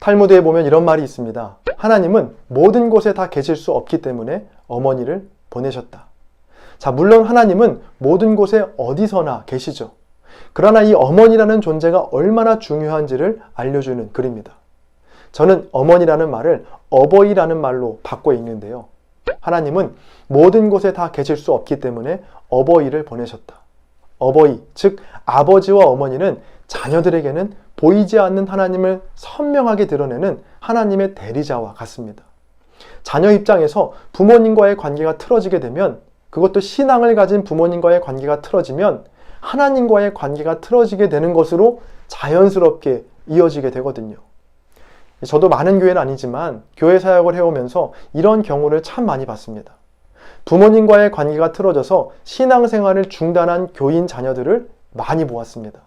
탈무드에 보면 이런 말이 있습니다. 하나님은 모든 곳에 다 계실 수 없기 때문에 어머니를 보내셨다. 자, 물론 하나님은 모든 곳에 어디서나 계시죠. 그러나 이 어머니라는 존재가 얼마나 중요한지를 알려주는 글입니다. 저는 어머니라는 말을 어버이라는 말로 바꿔 읽는데요. 하나님은 모든 곳에 다 계실 수 없기 때문에 어버이를 보내셨다. 어버이, 즉 아버지와 어머니는 자녀들에게는 보이지 않는 하나님을 선명하게 드러내는 하나님의 대리자와 같습니다. 자녀 입장에서 부모님과의 관계가 틀어지게 되면, 그것도 신앙을 가진 부모님과의 관계가 틀어지면 하나님과의 관계가 틀어지게 되는 것으로 자연스럽게 이어지게 되거든요. 저도 많은 교회는 아니지만 교회 사역을 해오면서 이런 경우를 참 많이 봤습니다. 부모님과의 관계가 틀어져서 신앙생활을 중단한 교인 자녀들을 많이 보았습니다.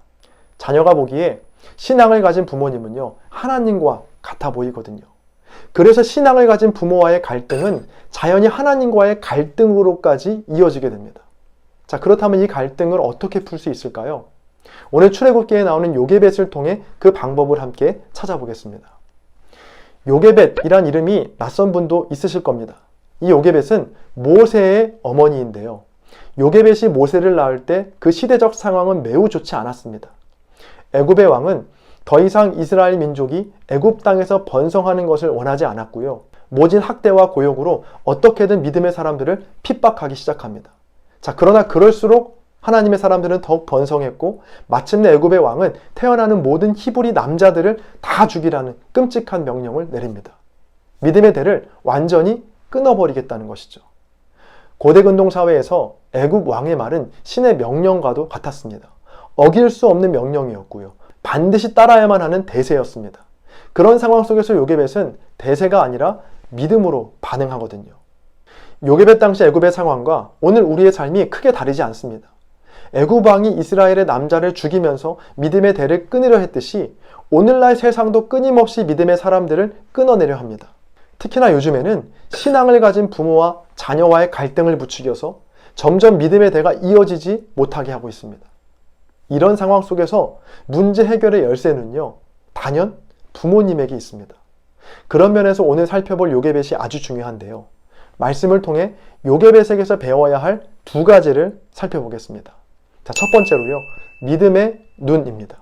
자녀가 보기에 신앙을 가진 부모님은요, 하나님과 같아 보이거든요. 그래서 신앙을 가진 부모와의 갈등은 자연히 하나님과의 갈등으로까지 이어지게 됩니다. 자, 그렇다면 이 갈등을 어떻게 풀 수 있을까요? 오늘 출애굽기에 나오는 요게벳을 통해 그 방법을 함께 찾아보겠습니다. 요게벳이란 이름이 낯선 분도 있으실 겁니다. 이 요게벳은 모세의 어머니인데요. 요게벳이 모세를 낳을 때 그 시대적 상황은 매우 좋지 않았습니다. 애굽의 왕은 더 이상 이스라엘 민족이 애굽 땅에서 번성하는 것을 원하지 않았고요. 모진 학대와 고역으로 어떻게든 믿음의 사람들을 핍박하기 시작합니다. 자, 그러나 그럴수록 하나님의 사람들은 더욱 번성했고, 마침내 애굽의 왕은 태어나는 모든 히브리 남자들을 다 죽이라는 끔찍한 명령을 내립니다. 믿음의 대를 완전히 끊어버리겠다는 것이죠. 고대 근동 사회에서 애굽 왕의 말은 신의 명령과도 같았습니다. 어길 수 없는 명령이었고요. 반드시 따라야만 하는 대세였습니다. 그런 상황 속에서 요게벳은 대세가 아니라 믿음으로 반응하거든요. 요게벳 당시 애굽의 상황과 오늘 우리의 삶이 크게 다르지 않습니다. 애굽 왕이 이스라엘의 남자를 죽이면서 믿음의 대를 끊으려 했듯이 오늘날 세상도 끊임없이 믿음의 사람들을 끊어내려 합니다. 특히나 요즘에는 신앙을 가진 부모와 자녀와의 갈등을 부추겨서 점점 믿음의 대가 이어지지 못하게 하고 있습니다. 이런 상황 속에서 문제 해결의 열쇠는요, 단연 부모님에게 있습니다. 그런 면에서 오늘 살펴볼 요게벳이 아주 중요한데요. 말씀을 통해 요게벳에게서 배워야 할 두 가지를 살펴보겠습니다. 자, 첫 번째로요, 믿음의 눈입니다.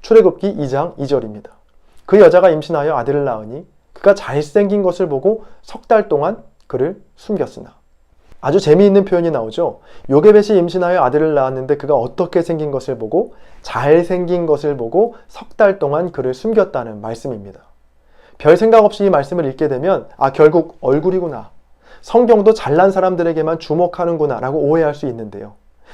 출애굽기 2장 2절입니다. 그 여자가 임신하여 아들을 낳으니 그가 잘생긴 것을 보고 석 달 동안 그를 숨겼으나. 아주 재미있는 표현이 나오죠. 요게벳이 임신하여 아들을 낳았는데 그가 어떻게 생긴 것을 보고, 잘생긴 것을 보고 석 달 동안 그를 숨겼다는 말씀입니다. 별 생각 없이 이 말씀을 읽게 되면 결국 얼굴이구나, 성경도 잘난 사람들에게만 주목하는구나 라고 오해할 수 있는데요.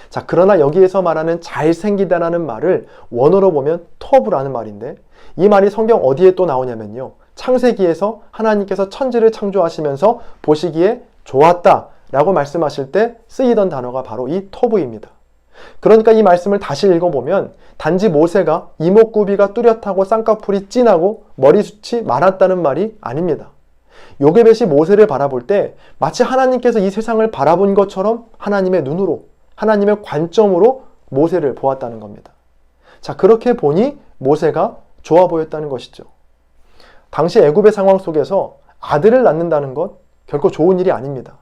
자, 그러나 여기에서 말하는 잘생기다라는 말을 원어로 보면 터브라는 말인데, 이 말이 성경 어디에 또 나오냐면요, 창세기에서 하나님께서 천지를 창조하시면서 보시기에 좋았다 라고 말씀하실 때 쓰이던 단어가 바로 이 터브입니다. 그러니까 이 말씀을 다시 읽어보면 단지 모세가 이목구비가 뚜렷하고 쌍꺼풀이 진하고 머리숱이 많았다는 말이 아닙니다. 요게벳이 모세를 바라볼 때 마치 하나님께서 이 세상을 바라본 것처럼 하나님의 눈으로, 하나님의 관점으로 모세를 보았다는 겁니다. 자, 그렇게 보니 모세가 좋아 보였다는 것이죠. 당시 애굽의 상황 속에서 아들을 낳는다는 것 결코 좋은 일이 아닙니다.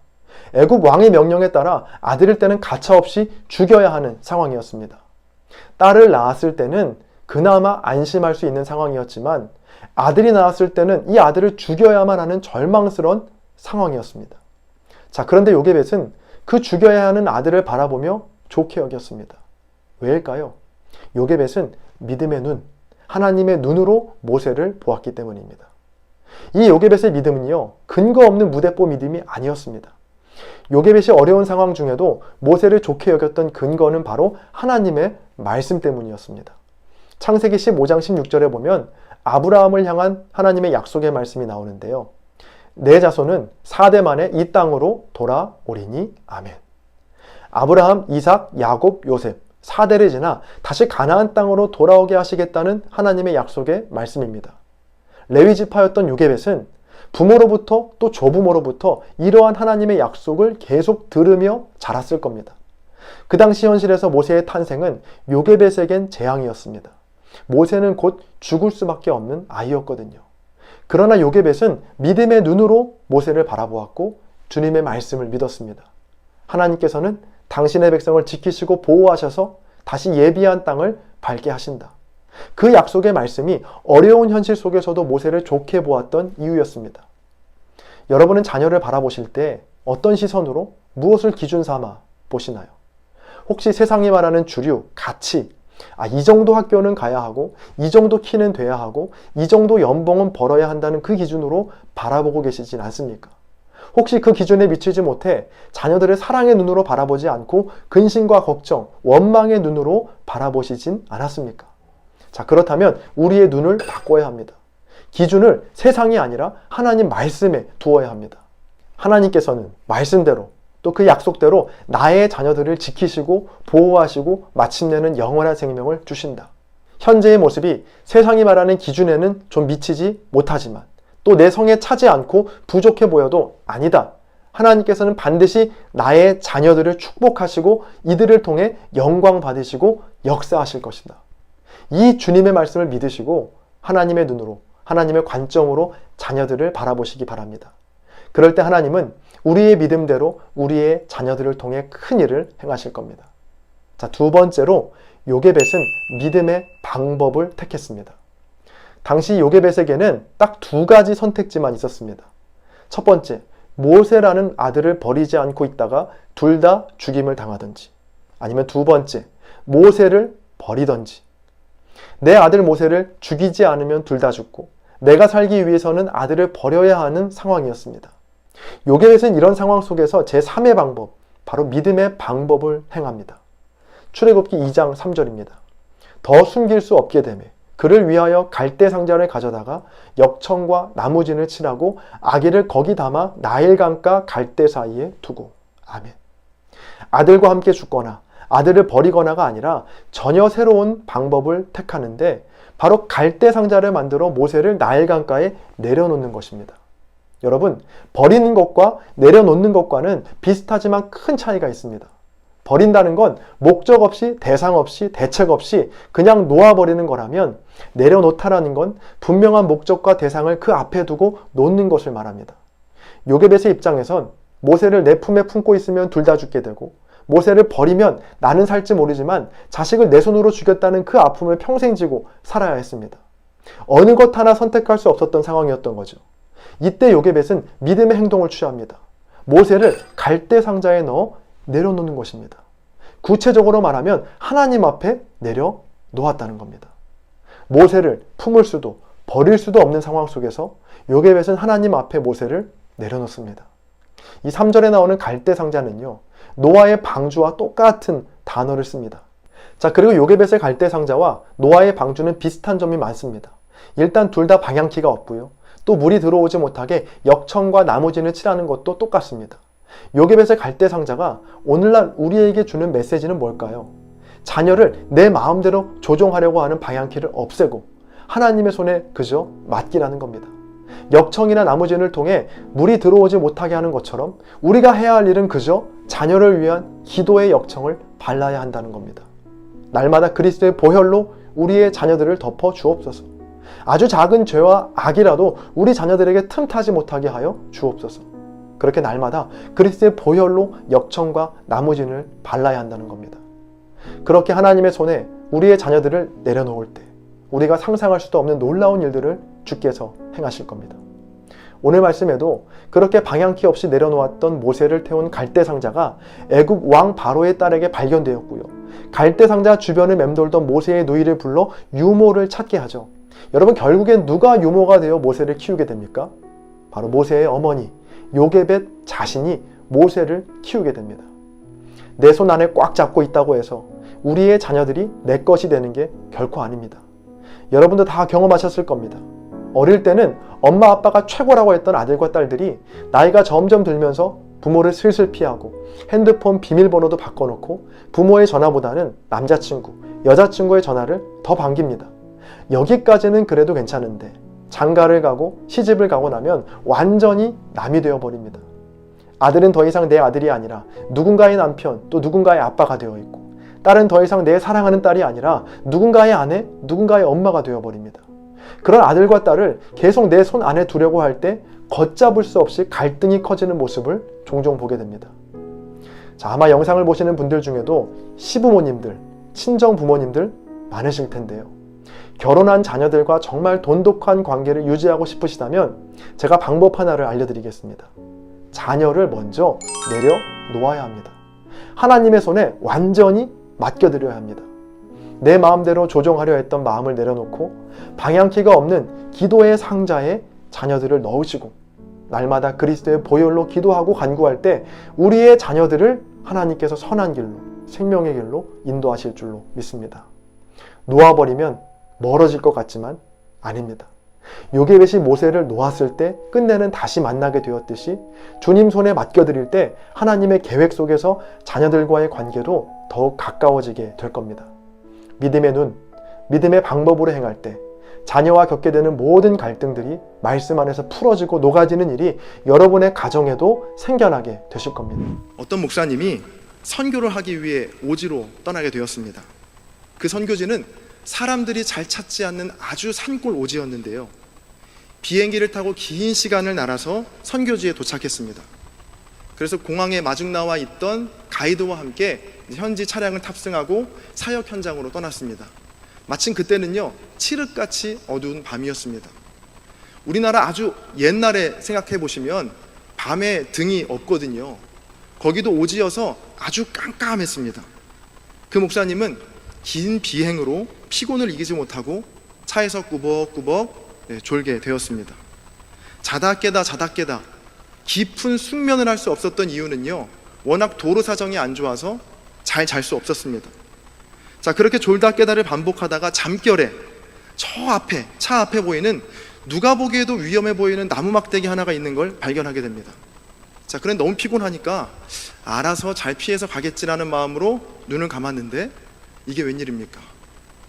애굽 왕의 명령에 따라 아들일 때는 가차없이 죽여야 하는 상황이었습니다. 딸을 낳았을 때는 그나마 안심할 수 있는 상황이었지만 아들이 낳았을 때는 이 아들을 죽여야만 하는 절망스러운 상황이었습니다. 자, 그런데 요게벳은 그 죽여야 하는 아들을 바라보며 좋게 여겼습니다. 왜일까요? 요게벳은 믿음의 눈, 하나님의 눈으로 모세를 보았기 때문입니다. 이 요게벳의 믿음은요, 근거 없는 무대뽀 믿음이 아니었습니다. 요게벳이 어려운 상황 중에도 모세를 좋게 여겼던 근거는 바로 하나님의 말씀 때문이었습니다. 창세기 15장 16절에 보면 아브라함을 향한 하나님의 약속의 말씀이 나오는데요. 내 자손은 4대 만에 이 땅으로 돌아오리니 아멘. 아브라함, 이삭, 야곱, 요셉 4대를 지나 다시 가나안 땅으로 돌아오게 하시겠다는 하나님의 약속의 말씀입니다. 레위 지파였던 요게벳은 부모로부터 또 조부모로부터 이러한 하나님의 약속을 계속 들으며 자랐을 겁니다. 그 당시 현실에서 모세의 탄생은 요게벳에겐 재앙이었습니다. 모세는 곧 죽을 수밖에 없는 아이였거든요. 그러나 요게벳은 믿음의 눈으로 모세를 바라보았고 주님의 말씀을 믿었습니다. 하나님께서는 당신의 백성을 지키시고 보호하셔서 다시 예비한 땅을 밟게 하신다. 그 약속의 말씀이 어려운 현실 속에서도 모세를 좋게 보았던 이유였습니다. 여러분은 자녀를 바라보실 때 어떤 시선으로 무엇을 기준 삼아 보시나요? 혹시 세상이 말하는 주류, 가치, 이 정도 학교는 가야 하고 이 정도 키는 돼야 하고 이 정도 연봉은 벌어야 한다는 그 기준으로 바라보고 계시진 않습니까? 혹시 그 기준에 미치지 못해 자녀들을 사랑의 눈으로 바라보지 않고 근심과 걱정, 원망의 눈으로 바라보시진 않았습니까? 자, 그렇다면 우리의 눈을 바꿔야 합니다. 기준을 세상이 아니라 하나님 말씀에 두어야 합니다. 하나님께서는 말씀대로 또 그 약속대로 나의 자녀들을 지키시고 보호하시고 마침내는 영원한 생명을 주신다. 현재의 모습이 세상이 말하는 기준에는 좀 미치지 못하지만 또 내 성에 차지 않고 부족해 보여도 아니다. 하나님께서는 반드시 나의 자녀들을 축복하시고 이들을 통해 영광 받으시고 역사하실 것이다. 이 주님의 말씀을 믿으시고 하나님의 눈으로, 하나님의 관점으로 자녀들을 바라보시기 바랍니다. 그럴 때 하나님은 우리의 믿음대로 우리의 자녀들을 통해 큰 일을 행하실 겁니다. 자, 두 번째로 요게벳은 믿음의 방법을 택했습니다. 당시 요게벳에게는 딱 두 가지 선택지만 있었습니다. 첫 번째, 모세라는 아들을 버리지 않고 있다가 둘 다 죽임을 당하든지, 아니면 두 번째, 모세를 버리든지. 내 아들 모세를 죽이지 않으면 둘 다 죽고 내가 살기 위해서는 아들을 버려야 하는 상황이었습니다. 요게벳은 이런 상황 속에서 제3의 방법, 바로 믿음의 방법을 행합니다. 출애굽기 2장 3절입니다. 더 숨길 수 없게 되매 그를 위하여 갈대 상자를 가져다가 역청과 나무진을 칠하고 아기를 거기 담아 나일강가 갈대 사이에 두고. 아멘. 아들과 함께 죽거나 아들을 버리거나가 아니라 전혀 새로운 방법을 택하는데 바로 갈대 상자를 만들어 모세를 나일강가에 내려놓는 것입니다. 여러분, 버리는 것과 내려놓는 것과는 비슷하지만 큰 차이가 있습니다. 버린다는 건 목적 없이, 대상 없이, 대책 없이 그냥 놓아버리는 거라면, 내려놓다라는 건 분명한 목적과 대상을 그 앞에 두고 놓는 것을 말합니다. 요게벳의 입장에선 모세를 내 품에 품고 있으면 둘 다 죽게 되고, 모세를 버리면 나는 살지 모르지만 자식을 내 손으로 죽였다는 그 아픔을 평생 지고 살아야 했습니다. 어느 것 하나 선택할 수 없었던 상황이었던 거죠. 이때 요게벳은 믿음의 행동을 취합니다. 모세를 갈대 상자에 넣어 내려놓는 것입니다. 구체적으로 말하면 하나님 앞에 내려놓았다는 겁니다. 모세를 품을 수도 버릴 수도 없는 상황 속에서 요게벳은 하나님 앞에 모세를 내려놓습니다. 이 3절에 나오는 갈대 상자는요, 노아의 방주와 똑같은 단어를 씁니다. 자, 그리고 요게벳의 갈대 상자와 노아의 방주는 비슷한 점이 많습니다. 일단 둘 다 방향키가 없고요. 또 물이 들어오지 못하게 역청과 나무진을 칠하는 것도 똑같습니다. 요게벳의 갈대 상자가 오늘날 우리에게 주는 메시지는 뭘까요? 자녀를 내 마음대로 조종하려고 하는 방향키를 없애고 하나님의 손에 그저 맡기라는 겁니다. 역청이나 나무진을 통해 물이 들어오지 못하게 하는 것처럼 우리가 해야 할 일은 그저 자녀를 위한 기도의 역청을 발라야 한다는 겁니다. 날마다 그리스도의 보혈로 우리의 자녀들을 덮어 주옵소서. 아주 작은 죄와 악이라도 우리 자녀들에게 틈타지 못하게 하여 주옵소서. 그렇게 날마다 그리스도의 보혈로 역청과 나무진을 발라야 한다는 겁니다. 그렇게 하나님의 손에 우리의 자녀들을 내려놓을 때 우리가 상상할 수도 없는 놀라운 일들을 주께서 행하실 겁니다. 오늘 말씀에도 그렇게 방향키 없이 내려놓았던 모세를 태운 갈대 상자가 애굽 왕 바로의 딸에게 발견되었고요. 갈대 상자 주변을 맴돌던 모세의 누이를 불러 유모를 찾게 하죠. 여러분, 결국엔 누가 유모가 되어 모세를 키우게 됩니까? 바로 모세의 어머니 요게벳 자신이 모세를 키우게 됩니다. 내 손 안에 꽉 잡고 있다고 해서 우리의 자녀들이 내 것이 되는 게 결코 아닙니다. 여러분도 다 경험하셨을 겁니다. 어릴 때는 엄마 아빠가 최고라고 했던 아들과 딸들이 나이가 점점 들면서 부모를 슬슬 피하고 핸드폰 비밀번호도 바꿔놓고 부모의 전화보다는 남자친구, 여자친구의 전화를 더 반깁니다. 여기까지는 그래도 괜찮은데 장가를 가고 시집을 가고 나면 완전히 남이 되어버립니다. 아들은 더 이상 내 아들이 아니라 누군가의 남편, 또 누군가의 아빠가 되어 있고, 딸은 더 이상 내 사랑하는 딸이 아니라 누군가의 아내, 누군가의 엄마가 되어버립니다. 그런 아들과 딸을 계속 내 손 안에 두려고 할 때 걷잡을 수 없이 갈등이 커지는 모습을 종종 보게 됩니다. 자, 아마 영상을 보시는 분들 중에도 시부모님들, 친정 부모님들 많으실 텐데요. 결혼한 자녀들과 정말 돈독한 관계를 유지하고 싶으시다면 제가 방법 하나를 알려드리겠습니다. 자녀를 먼저 내려놓아야 합니다. 하나님의 손에 완전히 맡겨드려야 합니다. 내 마음대로 조종하려 했던 마음을 내려놓고 방향키가 없는 기도의 상자에 자녀들을 넣으시고 날마다 그리스도의 보혈로 기도하고 간구할 때 우리의 자녀들을 하나님께서 선한 길로, 생명의 길로 인도하실 줄로 믿습니다. 놓아버리면 멀어질 것 같지만 아닙니다. 요게벳이 모세를 놓았을 때 끝내는 다시 만나게 되었듯이 주님 손에 맡겨드릴 때 하나님의 계획 속에서 자녀들과의 관계도 더욱 가까워지게 될 겁니다. 믿음의 눈, 믿음의 방법으로 행할 때 자녀와 겪게 되는 모든 갈등들이 말씀 안에서 풀어지고 녹아지는 일이 여러분의 가정에도 생겨나게 되실 겁니다. 어떤 목사님이 선교를 하기 위해 오지로 떠나게 되었습니다. 그 선교지는 사람들이 잘 찾지 않는 아주 산골 오지였는데요. 비행기를 타고 긴 시간을 날아서 선교지에 도착했습니다. 그래서 공항에 마중 나와 있던 가이드와 함께 현지 차량을 탑승하고 사역 현장으로 떠났습니다. 마침 그때는요, 칠흑같이 어두운 밤이었습니다. 우리나라 아주 옛날에 생각해 보시면 밤에 등이 없거든요. 거기도 오지여서 아주 깜깜했습니다. 그 목사님은 긴 비행으로 피곤을 이기지 못하고 차에서 꾸벅꾸벅 졸게 되었습니다. 자다 깨다 깊은 숙면을 할 수 없었던 이유는요, 워낙 도로 사정이 안 좋아서 잘 잘 수 없었습니다. 자, 그렇게 졸다 깨다를 반복하다가 잠결에 차 앞에 보이는, 누가 보기에도 위험해 보이는 나무 막대기 하나가 있는 걸 발견하게 됩니다. 자, 그런데 너무 피곤하니까 알아서 잘 피해서 가겠지라는 마음으로 눈을 감았는데 이게 웬일입니까?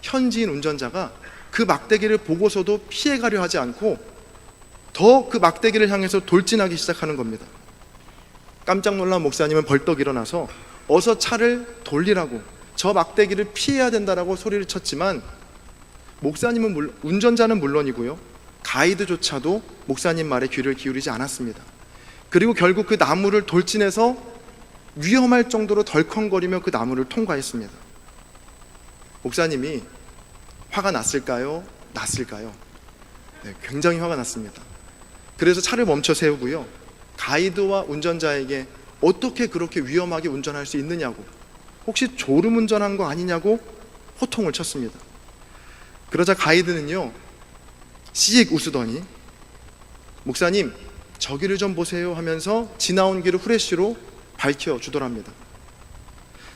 현지인 운전자가 그 막대기를 보고서도 피해가려 하지 않고 더 그 막대기를 향해서 돌진하기 시작하는 겁니다. 깜짝 놀란 목사님은 벌떡 일어나서 어서 차를 돌리라고, 저 막대기를 피해야 된다라고 소리를 쳤지만 운전자는 물론이고요, 가이드조차도 목사님 말에 귀를 기울이지 않았습니다. 그리고 결국 그 나무를 돌진해서 위험할 정도로 덜컹거리며 그 나무를 통과했습니다. 목사님이 화가 났을까요? 네, 굉장히 화가 났습니다. 그래서 차를 멈춰 세우고요, 가이드와 운전자에게 어떻게 그렇게 위험하게 운전할 수 있느냐고, 혹시 졸음 운전한 거 아니냐고 호통을 쳤습니다. 그러자 가이드는요, 씩 웃으더니 목사님, 저기를 좀 보세요 하면서 지나온 길을 후레쉬로 밝혀주더랍니다.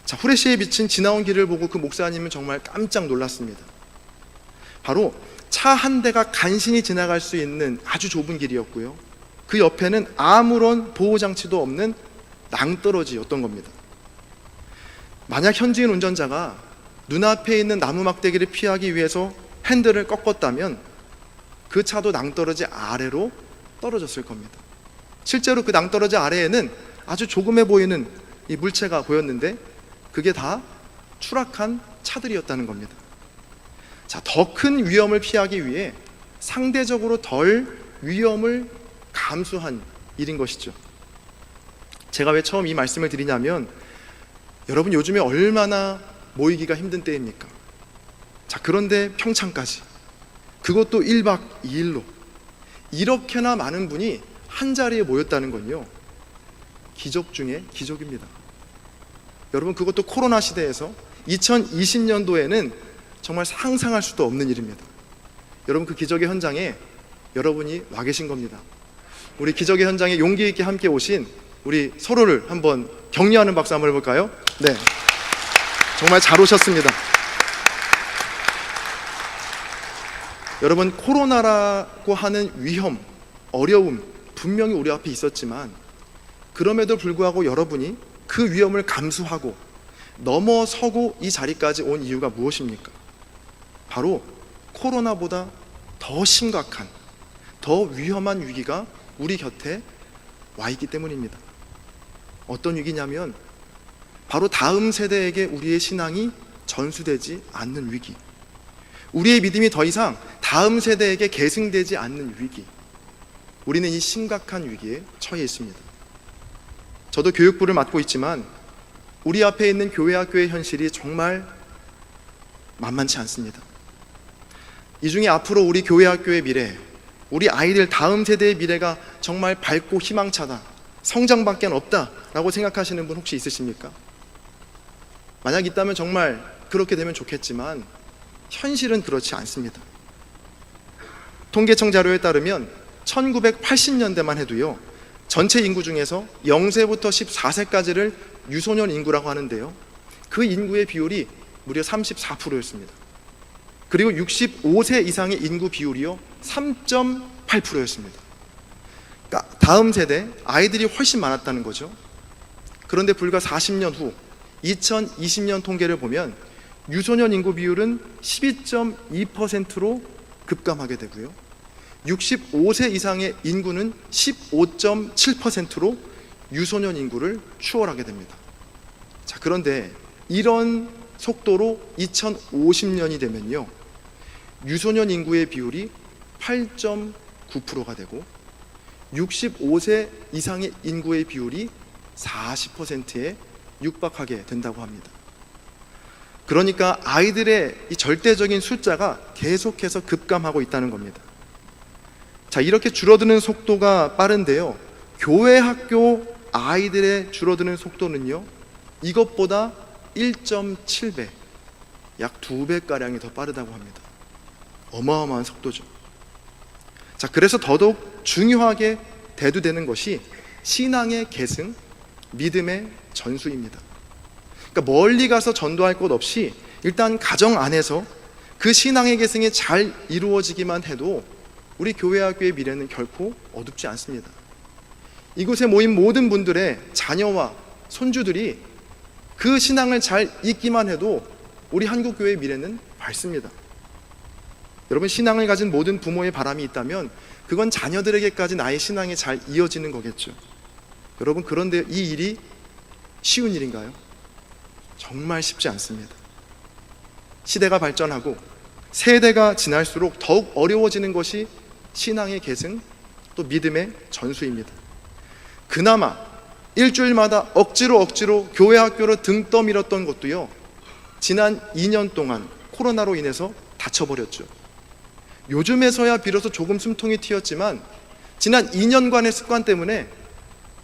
자, 후레쉬에 비친 지나온 길을 보고 그 목사님은 정말 깜짝 놀랐습니다. 바로 차 한 대가 간신히 지나갈 수 있는 아주 좁은 길이었고요, 그 옆에는 아무런 보호장치도 없는 낭떠러지였던 겁니다. 만약 현지인 운전자가 눈앞에 있는 나무 막대기를 피하기 위해서 핸들을 꺾었다면 그 차도 낭떠러지 아래로 떨어졌을 겁니다. 실제로 그 낭떠러지 아래에는 아주 조그매 보이는 이 물체가 보였는데 그게 다 추락한 차들이었다는 겁니다. 자, 더 큰 위험을 피하기 위해 상대적으로 덜 위험을 감수한 일인 것이죠. 제가 왜 처음 이 말씀을 드리냐면, 여러분 요즘에 얼마나 모이기가 힘든 때입니까? 자, 그런데 평창까지, 그것도 1박 2일로 이렇게나 많은 분이 한 자리에 모였다는 건요, 기적 중에 기적입니다. 여러분, 그것도 코로나 시대에서 2020년도에는 정말 상상할 수도 없는 일입니다. 여러분, 그 기적의 현장에 여러분이 와 계신 겁니다. 우리 기적의 현장에 용기 있게 함께 오신 우리 서로를 한번 격려하는 박수 한번 해볼까요? 네, 정말 잘 오셨습니다. 여러분, 코로나라고 하는 위험, 어려움 분명히 우리 앞에 있었지만 그럼에도 불구하고 여러분이 그 위험을 감수하고 넘어서고 이 자리까지 온 이유가 무엇입니까? 바로 코로나보다 더 심각한, 더 위험한 위기가 우리 곁에 와 있기 때문입니다. 어떤 위기냐면 바로 다음 세대에게 우리의 신앙이 전수되지 않는 위기, 우리의 믿음이 더 이상 다음 세대에게 계승되지 않는 위기, 우리는 이 심각한 위기에 처해 있습니다. 저도 교육부를 맡고 있지만 우리 앞에 있는 교회 학교의 현실이 정말 만만치 않습니다. 이 중에 앞으로 우리 교회 학교의 미래, 우리 아이들 다음 세대의 미래가 정말 밝고 희망차다, 성장밖에 없다라고 생각하시는 분 혹시 있으십니까? 만약 있다면 정말 그렇게 되면 좋겠지만 현실은 그렇지 않습니다. 통계청 자료에 따르면 1980년대만 해도요, 전체 인구 중에서 0세부터 14세까지를 유소년 인구라고 하는데요, 그 인구의 비율이 무려 34%였습니다. 그리고 65세 이상의 인구 비율이요 3.8%였습니다. 그러니까 다음 세대 아이들이 훨씬 많았다는 거죠. 그런데 불과 40년 후 2020년 통계를 보면 유소년 인구 비율은 12.2%로 급감하게 되고요, 65세 이상의 인구는 15.7%로 유소년 인구를 추월하게 됩니다. 자, 그런데 이런 속도로 2050년이 되면요, 유소년 인구의 비율이 8.9%가 되고 65세 이상의 인구의 비율이 40%에 육박하게 된다고 합니다. 그러니까 아이들의 이 절대적인 숫자가 계속해서 급감하고 있다는 겁니다. 자, 이렇게 줄어드는 속도가 빠른데요, 교회 학교 아이들의 줄어드는 속도는요, 이것보다 1.7배, 약 2배가량이 더 빠르다고 합니다. 어마어마한 속도죠. 자, 그래서 더더욱 중요하게 대두되는 것이 신앙의 계승, 믿음의 전수입니다. 그러니까 멀리 가서 전도할 것 없이 일단 가정 안에서 그 신앙의 계승이 잘 이루어지기만 해도 우리 교회 학교의 미래는 결코 어둡지 않습니다. 이곳에 모인 모든 분들의 자녀와 손주들이 그 신앙을 잘 잊기만 해도 우리 한국교회의 미래는 밝습니다. 여러분, 신앙을 가진 모든 부모의 바람이 있다면 그건 자녀들에게까지 나의 신앙이 잘 이어지는 거겠죠. 여러분, 그런데 이 일이 쉬운 일인가요? 정말 쉽지 않습니다. 시대가 발전하고 세대가 지날수록 더욱 어려워지는 것이 신앙의 계승, 또 믿음의 전수입니다. 그나마 일주일마다 억지로 교회 학교로 등 떠밀었던 것도요, 지난 2년 동안 코로나로 인해서 닫혀버렸죠. 요즘에서야 비로소 조금 숨통이 튀었지만 지난 2년간의 습관 때문에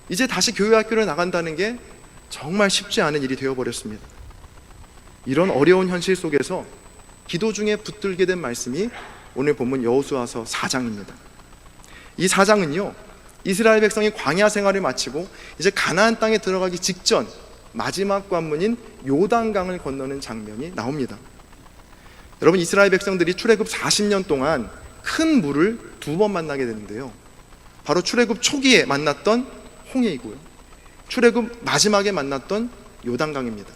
이제 다시 교회 학교를 나간다는 게 정말 쉽지 않은 일이 되어버렸습니다. 이런 어려운 현실 속에서 기도 중에 붙들게 된 말씀이 오늘 본문 여호수아서 4장입니다. 이 4장은요, 이스라엘 백성이 광야 생활을 마치고 이제 가나안 땅에 들어가기 직전 마지막 관문인 요단강을 건너는 장면이 나옵니다. 여러분, 이스라엘 백성들이 출애굽 40년 동안 큰 물을 2번 만나게 되는데요, 바로 출애굽 초기에 만났던 홍해이고요, 출애굽 마지막에 만났던 요단강입니다.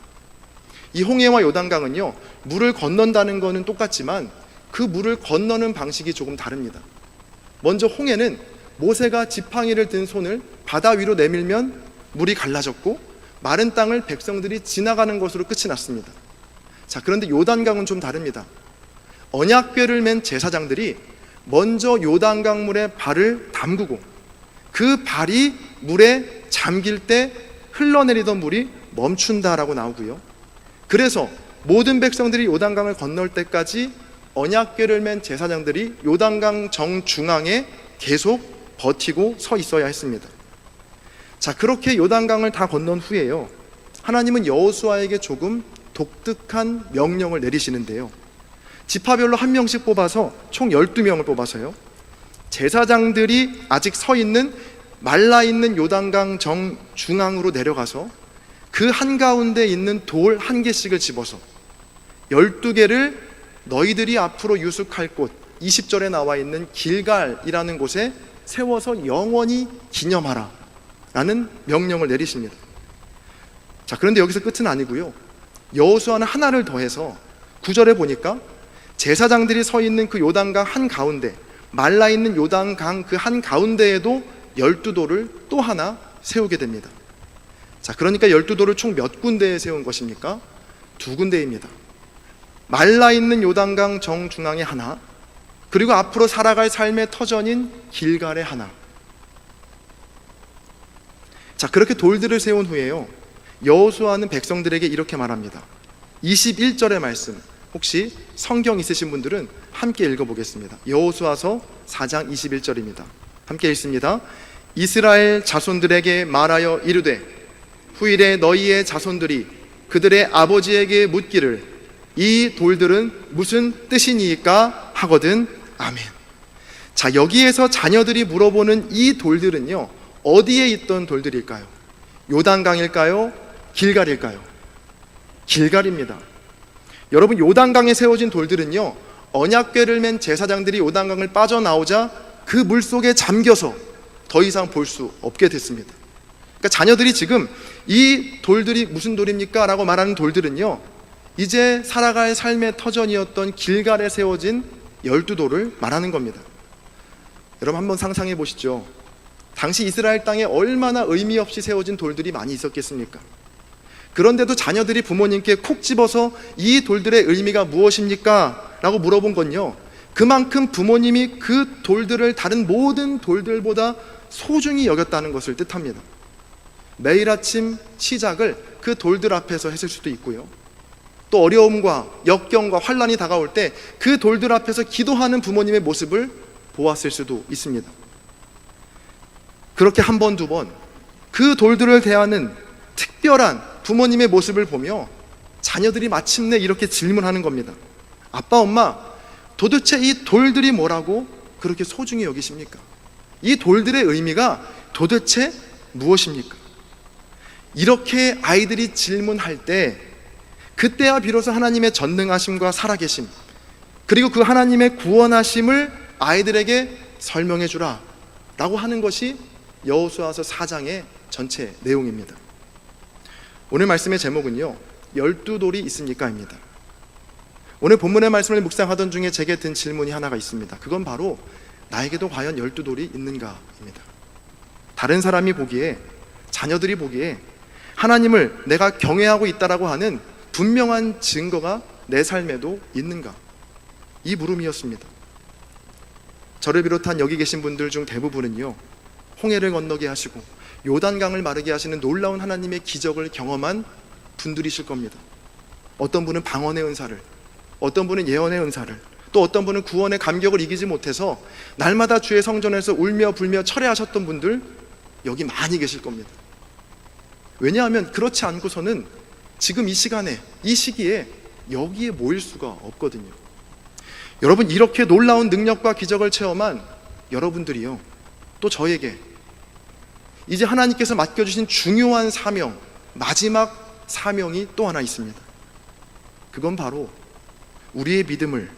이 홍해와 요단강은요, 물을 건넌다는 것은 똑같지만 그 물을 건너는 방식이 조금 다릅니다. 먼저 홍해는 모세가 지팡이를 든 손을 바다 위로 내밀면 물이 갈라졌고 마른 땅을 백성들이 지나가는 것으로 끝이 났습니다. 자, 그런데 요단강은 좀 다릅니다. 언약궤를 맨 제사장들이 먼저 요단강 물에 발을 담그고 그 발이 물에 잠길 때 흘러내리던 물이 멈춘다라고 나오고요, 그래서 모든 백성들이 요단강을 건널 때까지 언약궤를 맨 제사장들이 요단강 정중앙에 계속 버티고 서 있어야 했습니다. 자, 그렇게 요단강을 다 건넌 후에요, 하나님은 여호수아에게 조금 독특한 명령을 내리시는데요, 지파별로 한 명씩 뽑아서 총 12명을 뽑아서요, 제사장들이 아직 서 있는 말라있는 요단강 정중앙으로 내려가서 그 한가운데 있는 돌 한 개씩을 집어서 12개를 너희들이 앞으로 유숙할 곳, 20절에 나와 있는 길갈이라는 곳에 세워서 영원히 기념하라 라는 명령을 내리십니다. 자, 그런데 여기서 끝은 아니고요, 여호수아는 하나를 더해서 9절에 보니까 제사장들이 서 있는 그 요단강 한가운데, 말라있는 요단강 그 한가운데에도 12돌을 또 하나 세우게 됩니다. 자, 그러니까 12돌을 총 몇 군데에 세운 것입니까? 2군데입니다. 말라있는 요단강 정중앙에 하나, 그리고 앞으로 살아갈 삶의 터전인 길갈의 하나. 자, 그렇게 돌들을 세운 후에요, 여호수아는 백성들에게 이렇게 말합니다. 21절의 말씀, 혹시 성경 있으신 분들은 함께 읽어보겠습니다. 여호수아서 4장 21절입니다. 함께 읽습니다. 이스라엘 자손들에게 말하여 이르되 후일에 너희의 자손들이 그들의 아버지에게 묻기를 이 돌들은 무슨 뜻이니까 하거든. 아멘. 자, 여기에서 자녀들이 물어보는 이 돌들은요, 어디에 있던 돌들일까요? 요단강일까요? 길갈일까요? 길갈입니다. 여러분, 요단강에 세워진 돌들은요, 언약궤를 맨 제사장들이 요단강을 빠져나오자 그 물속에 잠겨서 더 이상 볼 수 없게 됐습니다. 그러니까 자녀들이 지금 이 돌들이 무슨 돌입니까? 라고 말하는 돌들은요, 이제 살아갈 삶의 터전이었던 길갈에 세워진 12돌을 말하는 겁니다. 여러분, 한번 상상해 보시죠. 당시 이스라엘 땅에 얼마나 의미 없이 세워진 돌들이 많이 있었겠습니까? 그런데도 자녀들이 부모님께 콕 집어서 이 돌들의 의미가 무엇입니까? 라고 물어본 건요, 그만큼 부모님이 그 돌들을 다른 모든 돌들보다 소중히 여겼다는 것을 뜻합니다. 매일 아침 시작을 그 돌들 앞에서 했을 수도 있고요, 또 어려움과 역경과 환난이 다가올 때 그 돌들 앞에서 기도하는 부모님의 모습을 보았을 수도 있습니다. 그렇게 한 번, 두 번 그 돌들을 대하는 특별한 부모님의 모습을 보며 자녀들이 마침내 이렇게 질문하는 겁니다. 아빠, 엄마, 도대체 이 돌들이 뭐라고 그렇게 소중히 여기십니까? 이 돌들의 의미가 도대체 무엇입니까? 이렇게 아이들이 질문할 때, 그때야 비로소 하나님의 전능하심과 살아계심, 그리고 그 하나님의 구원하심을 아이들에게 설명해 주라 라고 하는 것이 여호수아서 4장의 전체 내용입니다. 오늘 말씀의 제목은요, 12돌이 있습니까? 입니다. 오늘 본문의 말씀을 묵상하던 중에 제게 든 질문이 하나가 있습니다. 그건 바로 나에게도 과연 12돌이 있는가? 입니다. 다른 사람이 보기에, 자녀들이 보기에 하나님을 내가 경외하고 있다라고 하는 분명한 증거가 내 삶에도 있는가? 이 물음이었습니다. 저를 비롯한 여기 계신 분들 중 대부분은요, 홍해를 건너게 하시고 요단강을 마르게 하시는 놀라운 하나님의 기적을 경험한 분들이실 겁니다. 어떤 분은 방언의 은사를, 어떤 분은 예언의 은사를, 또 어떤 분은 구원의 감격을 이기지 못해서 날마다 주의 성전에서 울며 불며 철회하셨던 분들 여기 많이 계실 겁니다. 왜냐하면 그렇지 않고서는 지금 이 시간에, 이 시기에 여기에 모일 수가 없거든요. 여러분, 이렇게 놀라운 능력과 기적을 체험한 여러분들이요, 또 저에게 이제 하나님께서 맡겨주신 중요한 사명, 마지막 사명이 또 하나 있습니다. 그건 바로 우리의 믿음을,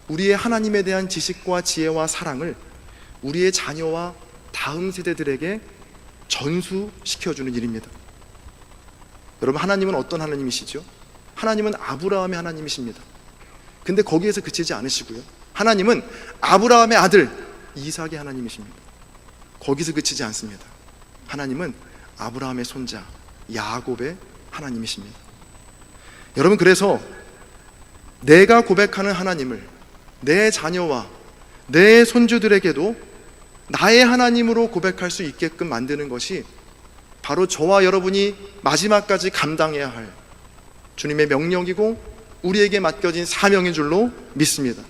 우리의 하나님에 대한 지식과 지혜와 사랑을 우리의 자녀와 다음 세대들에게 전수시켜주는 일입니다. 여러분, 하나님은 어떤 하나님이시죠? 하나님은 아브라함의 하나님이십니다. 근데 거기에서 그치지 않으시고요, 하나님은 아브라함의 아들 이삭의 하나님이십니다. 거기서 그치지 않습니다. 하나님은 아브라함의 손자 야곱의 하나님이십니다. 여러분, 그래서 내가 고백하는 하나님을 내 자녀와 내 손주들에게도 나의 하나님으로 고백할 수 있게끔 만드는 것이 바로 저와 여러분이 마지막까지 감당해야 할 주님의 명령이고 우리에게 맡겨진 사명인 줄로 믿습니다.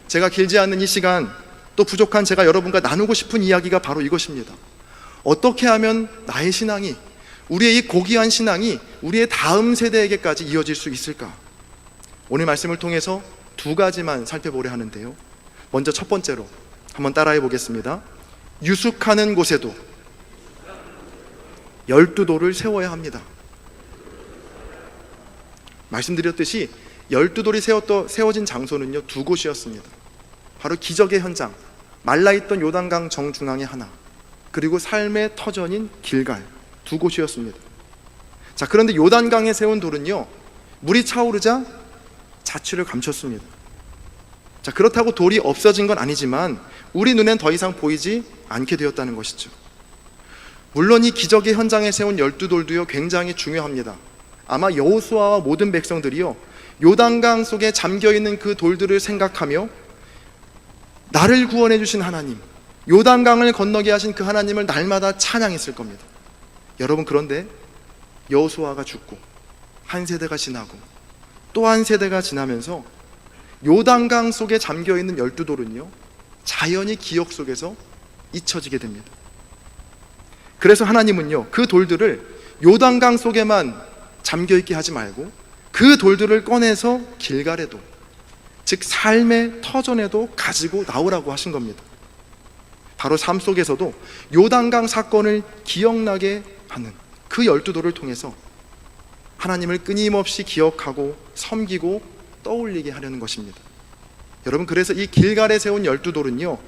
제가 길지 않는 이 시간, 또 부족한 제가 여러분과 나누고 싶은 이야기가 바로 이것입니다. 어떻게 하면 나의 신앙이, 우리의 이 고귀한 신앙이 우리의 다음 세대에게까지 이어질 수 있을까? 오늘 말씀을 통해서 두 가지만 살펴보려 하는데요, 먼저 첫 번째로 한번 따라해 보겠습니다. 유숙하는 곳에도 12돌을 세워야 합니다. 말씀드렸듯이 12돌이 세워진 장소는요, 두 곳이었습니다. 바로 기적의 현장, 말라있던 요단강 정중앙에 하나, 그리고 삶의 터전인 길갈, 두 곳이었습니다. 자, 그런데 요단강에 세운 돌은요, 물이 차오르자 자취를 감췄습니다. 자, 그렇다고 돌이 없어진 건 아니지만 우리 눈엔 더 이상 보이지 않게 되었다는 것이죠. 물론 이 기적의 현장에 세운 12돌도요 굉장히 중요합니다. 아마 여호수아와 모든 백성들이요 요단강 속에 잠겨있는 그 돌들을 생각하며 나를 구원해 주신 하나님, 요단강을 건너게 하신 그 하나님을 날마다 찬양했을 겁니다. 여러분, 그런데 여호수아가 죽고 한 세대가 지나고 또 한 세대가 지나면서 요단강 속에 잠겨있는 12돌은요 자연히 기억 속에서 잊혀지게 됩니다. 그래서 하나님은요 그 돌들을 요단강 속에만 잠겨있게 하지 말고 그 돌들을 꺼내서 길갈에도, 즉 삶의 터전에도 가지고 나오라고 하신 겁니다. 바로 삶 속에서도 요단강 사건을 기억나게 하는 그 12돌을 통해서 하나님을 끊임없이 기억하고 섬기고 떠올리게 하려는 것입니다. 여러분, 그래서 이 길갈에 세운 12돌은요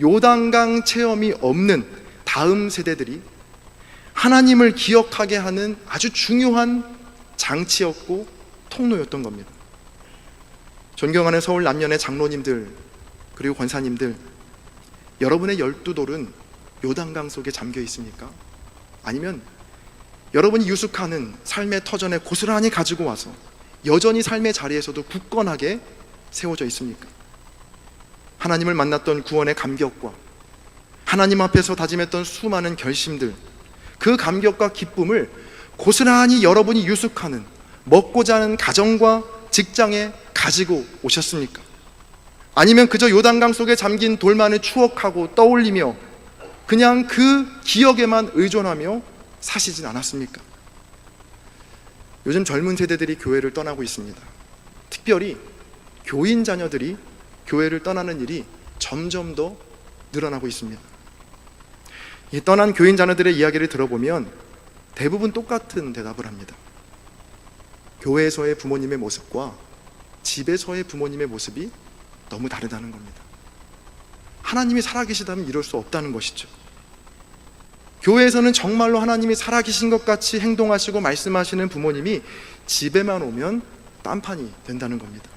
요단강 체험이 없는 다음 세대들이 하나님을 기억하게 하는 아주 중요한 장치였고 통로였던 겁니다. 존경하는 서울 남년의 장로님들 그리고 권사님들, 여러분의 12돌은 요단강 속에 잠겨 있습니까? 아니면 여러분이 유숙하는 삶의 터전에 고스란히 가지고 와서 여전히 삶의 자리에서도 굳건하게 세워져 있습니까? 하나님을 만났던 구원의 감격과 하나님 앞에서 다짐했던 수많은 결심들, 그 감격과 기쁨을 고스란히 여러분이 유숙하는, 먹고자 하는 가정과 직장에 가지고 오셨습니까? 아니면 그저 요단강 속에 잠긴 돌만을 추억하고 떠올리며 그냥 그 기억에만 의존하며 사시진 않았습니까? 요즘 젊은 세대들이 교회를 떠나고 있습니다. 특별히 교인 자녀들이 교회를 떠나는 일이 점점 더 늘어나고 있습니다. 이 떠난 교인 자녀들의 이야기를 들어보면 대부분 똑같은 대답을 합니다. 교회에서의 부모님의 모습과 집에서의 부모님의 모습이 너무 다르다는 겁니다. 하나님이 살아계시다면 이럴 수 없다는 것이죠. 교회에서는 정말로 하나님이 살아계신 것 같이 행동하시고 말씀하시는 부모님이 집에만 오면 딴판이 된다는 겁니다.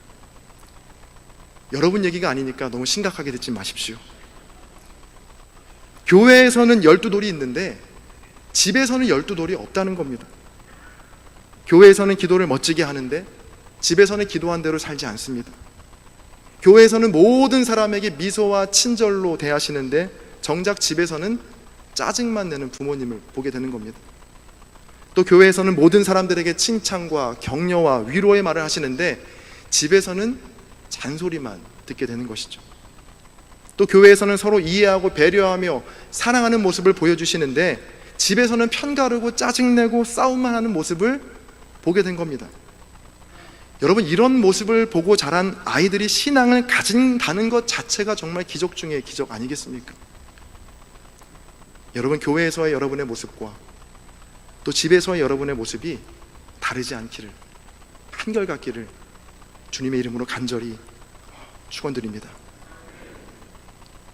여러분 얘기가 아니니까 너무 심각하게 듣지 마십시오. 교회에서는 12돌이 있는데 집에서는 12돌이 없다는 겁니다. 교회에서는 기도를 멋지게 하는데 집에서는 기도한 대로 살지 않습니다. 교회에서는 모든 사람에게 미소와 친절로 대하시는데 정작 집에서는 짜증만 내는 부모님을 보게 되는 겁니다. 또 교회에서는 모든 사람들에게 칭찬과 격려와 위로의 말을 하시는데 집에서는 잔소리만 듣게 되는 것이죠. 또 교회에서는 서로 이해하고 배려하며 사랑하는 모습을 보여주시는데 집에서는 편가르고 짜증내고 싸움만 하는 모습을 보게 된 겁니다. 여러분, 이런 모습을 보고 자란 아이들이 신앙을 가진다는 것 자체가 정말 기적 중에 기적 아니겠습니까? 여러분, 교회에서의 여러분의 모습과 또 집에서의 여러분의 모습이 다르지 않기를, 한결같기를 주님의 이름으로 간절히 축원드립니다.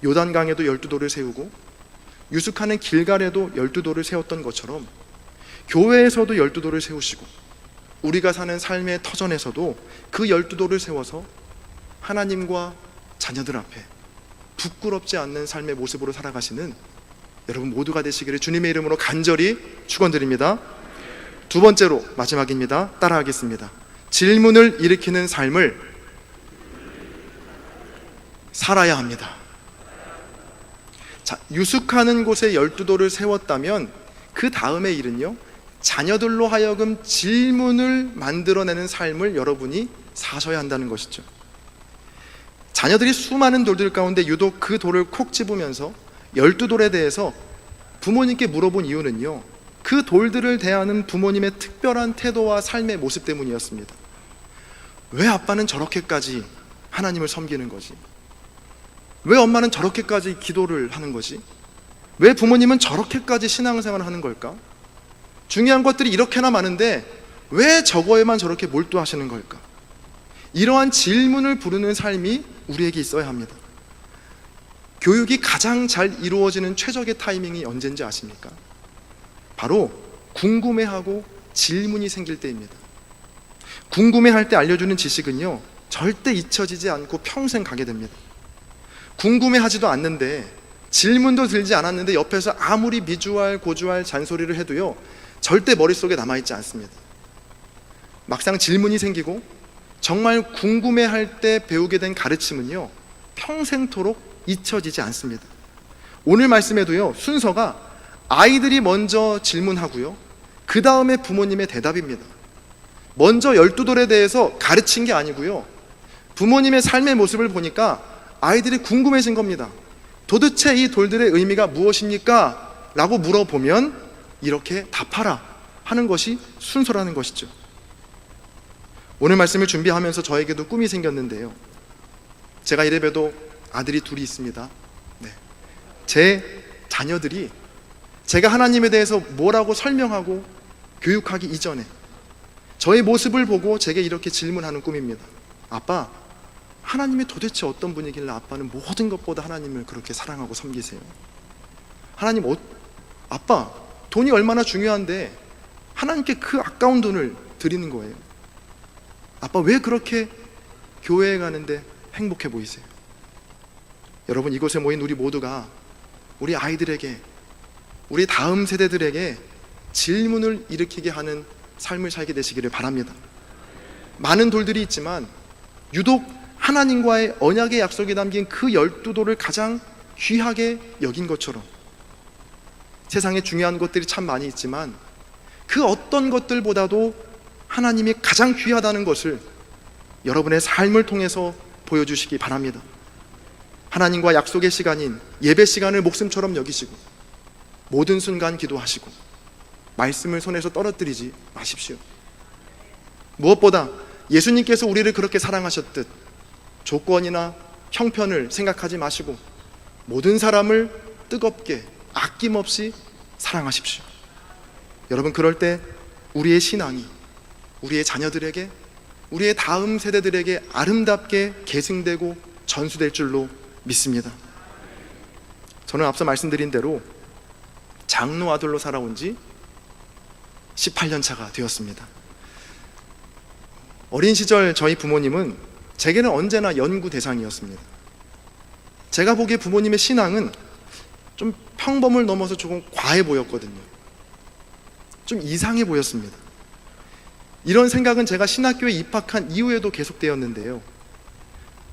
요단강에도 12돌을 세우고 유숙하는 길갈에도 12돌을 세웠던 것처럼 교회에서도 12돌을 세우시고 우리가 사는 삶의 터전에서도 그 12돌을 세워서 하나님과 자녀들 앞에 부끄럽지 않는 삶의 모습으로 살아가시는 여러분 모두가 되시기를 주님의 이름으로 간절히 축원드립니다. 두 번째로 마지막입니다. 따라하겠습니다. 질문을 일으키는 삶을 살아야 합니다. 자, 유숙하는 곳에 12돌을 세웠다면 그 다음의 일은요, 자녀들로 하여금 질문을 만들어내는 삶을 여러분이 사셔야 한다는 것이죠. 자녀들이 수많은 돌들 가운데 유독 그 돌을 콕 집으면서 12돌에 대해서 부모님께 물어본 이유는요, 그 돌들을 대하는 부모님의 특별한 태도와 삶의 모습 때문이었습니다. 왜 아빠는 저렇게까지 하나님을 섬기는 거지? 왜 엄마는 저렇게까지 기도를 하는 거지? 왜 부모님은 저렇게까지 신앙생활을 하는 걸까? 중요한 것들이 이렇게나 많은데 왜 저거에만 저렇게 몰두하시는 걸까? 이러한 질문을 부르는 삶이 우리에게 있어야 합니다. 교육이 가장 잘 이루어지는 최적의 타이밍이 언제인지 아십니까? 바로 궁금해하고 질문이 생길 때입니다. 궁금해할 때 알려주는 지식은요, 절대 잊혀지지 않고 평생 가게 됩니다. 궁금해하지도 않는데, 질문도 들지 않았는데 옆에서 아무리 미주알 고주알 잔소리를 해도요, 절대 머릿속에 남아있지 않습니다. 막상 질문이 생기고 정말 궁금해할 때 배우게 된 가르침은요, 평생토록 잊혀지지 않습니다. 오늘 말씀에도요, 순서가 아이들이 먼저 질문하고요, 그 다음에 부모님의 대답입니다. 먼저 12돌에 대해서 가르친 게 아니고요, 부모님의 삶의 모습을 보니까 아이들이 궁금해진 겁니다. 도대체 이 돌들의 의미가 무엇입니까? 라고 물어보면 이렇게 답하라 하는 것이 순서라는 것이죠. 오늘 말씀을 준비하면서 저에게도 꿈이 생겼는데요, 제가 이래봬도 아들이 둘이 있습니다. 제 자녀들이 제가 하나님에 대해서 뭐라고 설명하고 교육하기 이전에 저의 모습을 보고 제게 이렇게 질문하는 꿈입니다. 아빠, 하나님이 도대체 어떤 분이길래 아빠는 모든 것보다 하나님을 그렇게 사랑하고 섬기세요? 하나님, 아빠, 돈이 얼마나 중요한데 하나님께 그 아까운 돈을 드리는 거예요? 아빠, 왜 그렇게 교회에 가는데 행복해 보이세요? 여러분, 이곳에 모인 우리 모두가 우리 아이들에게, 우리 다음 세대들에게 질문을 일으키게 하는 삶을 살게 되시기를 바랍니다. 많은 돌들이 있지만 유독 하나님과의 언약의 약속이 담긴 그 12돌을 가장 귀하게 여긴 것처럼, 세상에 중요한 것들이 참 많이 있지만 그 어떤 것들보다도 하나님이 가장 귀하다는 것을 여러분의 삶을 통해서 보여주시기 바랍니다. 하나님과 약속의 시간인 예배 시간을 목숨처럼 여기시고 모든 순간 기도하시고 말씀을 손에서 떨어뜨리지 마십시오. 무엇보다 예수님께서 우리를 그렇게 사랑하셨듯 조건이나 형편을 생각하지 마시고 모든 사람을 뜨겁게 아낌없이 사랑하십시오. 여러분, 그럴 때 우리의 신앙이 우리의 자녀들에게, 우리의 다음 세대들에게 아름답게 계승되고 전수될 줄로 믿습니다. 저는 앞서 말씀드린 대로 장로 아들로 살아온 지 18년 차가 되었습니다. 어린 시절 저희 부모님은 제게는 언제나 연구 대상이었습니다. 제가 보기에 부모님의 신앙은 좀 평범을 넘어서 조금 과해 보였거든요. 좀 이상해 보였습니다. 이런 생각은 제가 신학교에 입학한 이후에도 계속되었는데요,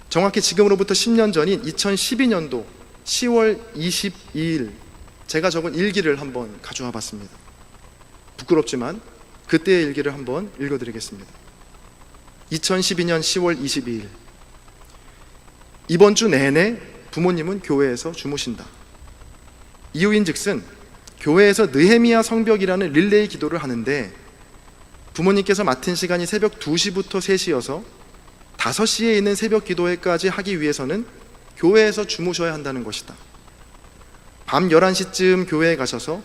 정확히 지금으로부터 10년 전인 2012년도 10월 22일 제가 적은 일기를 한번 가져와 봤습니다. 부끄럽지만 그때의 일기를 한번 읽어드리겠습니다. 2012년 10월 22일, 이번 주 내내 부모님은 교회에서 주무신다. 이유인즉슨 교회에서 느헤미야 성벽이라는 릴레이 기도를 하는데 부모님께서 맡은 시간이 새벽 2시부터 3시여서 5시에 있는 새벽 기도회까지 하기 위해서는 교회에서 주무셔야 한다는 것이다. 밤 11시쯤 교회에 가셔서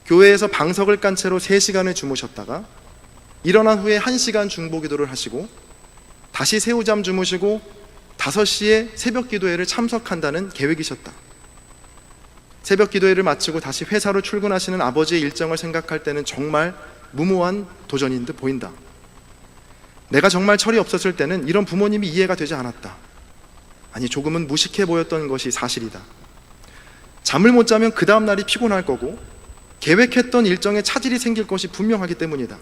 교회에서 방석을 깐 채로 3시간을 주무셨다가 일어난 후에 1시간 중보기도를 하시고 다시 새우잠 주무시고 5시에 새벽 기도회를 참석한다는 계획이셨다. 새벽 기도회를 마치고 다시 회사로 출근하시는 아버지의 일정을 생각할 때는 정말 무모한 도전인 듯 보인다. 내가 정말 철이 없었을 때는 이런 부모님이 이해가 되지 않았다. 아니, 조금은 무식해 보였던 것이 사실이다. 잠을 못 자면 그 다음 날이 피곤할 거고 계획했던 일정에 차질이 생길 것이 분명하기 때문이다.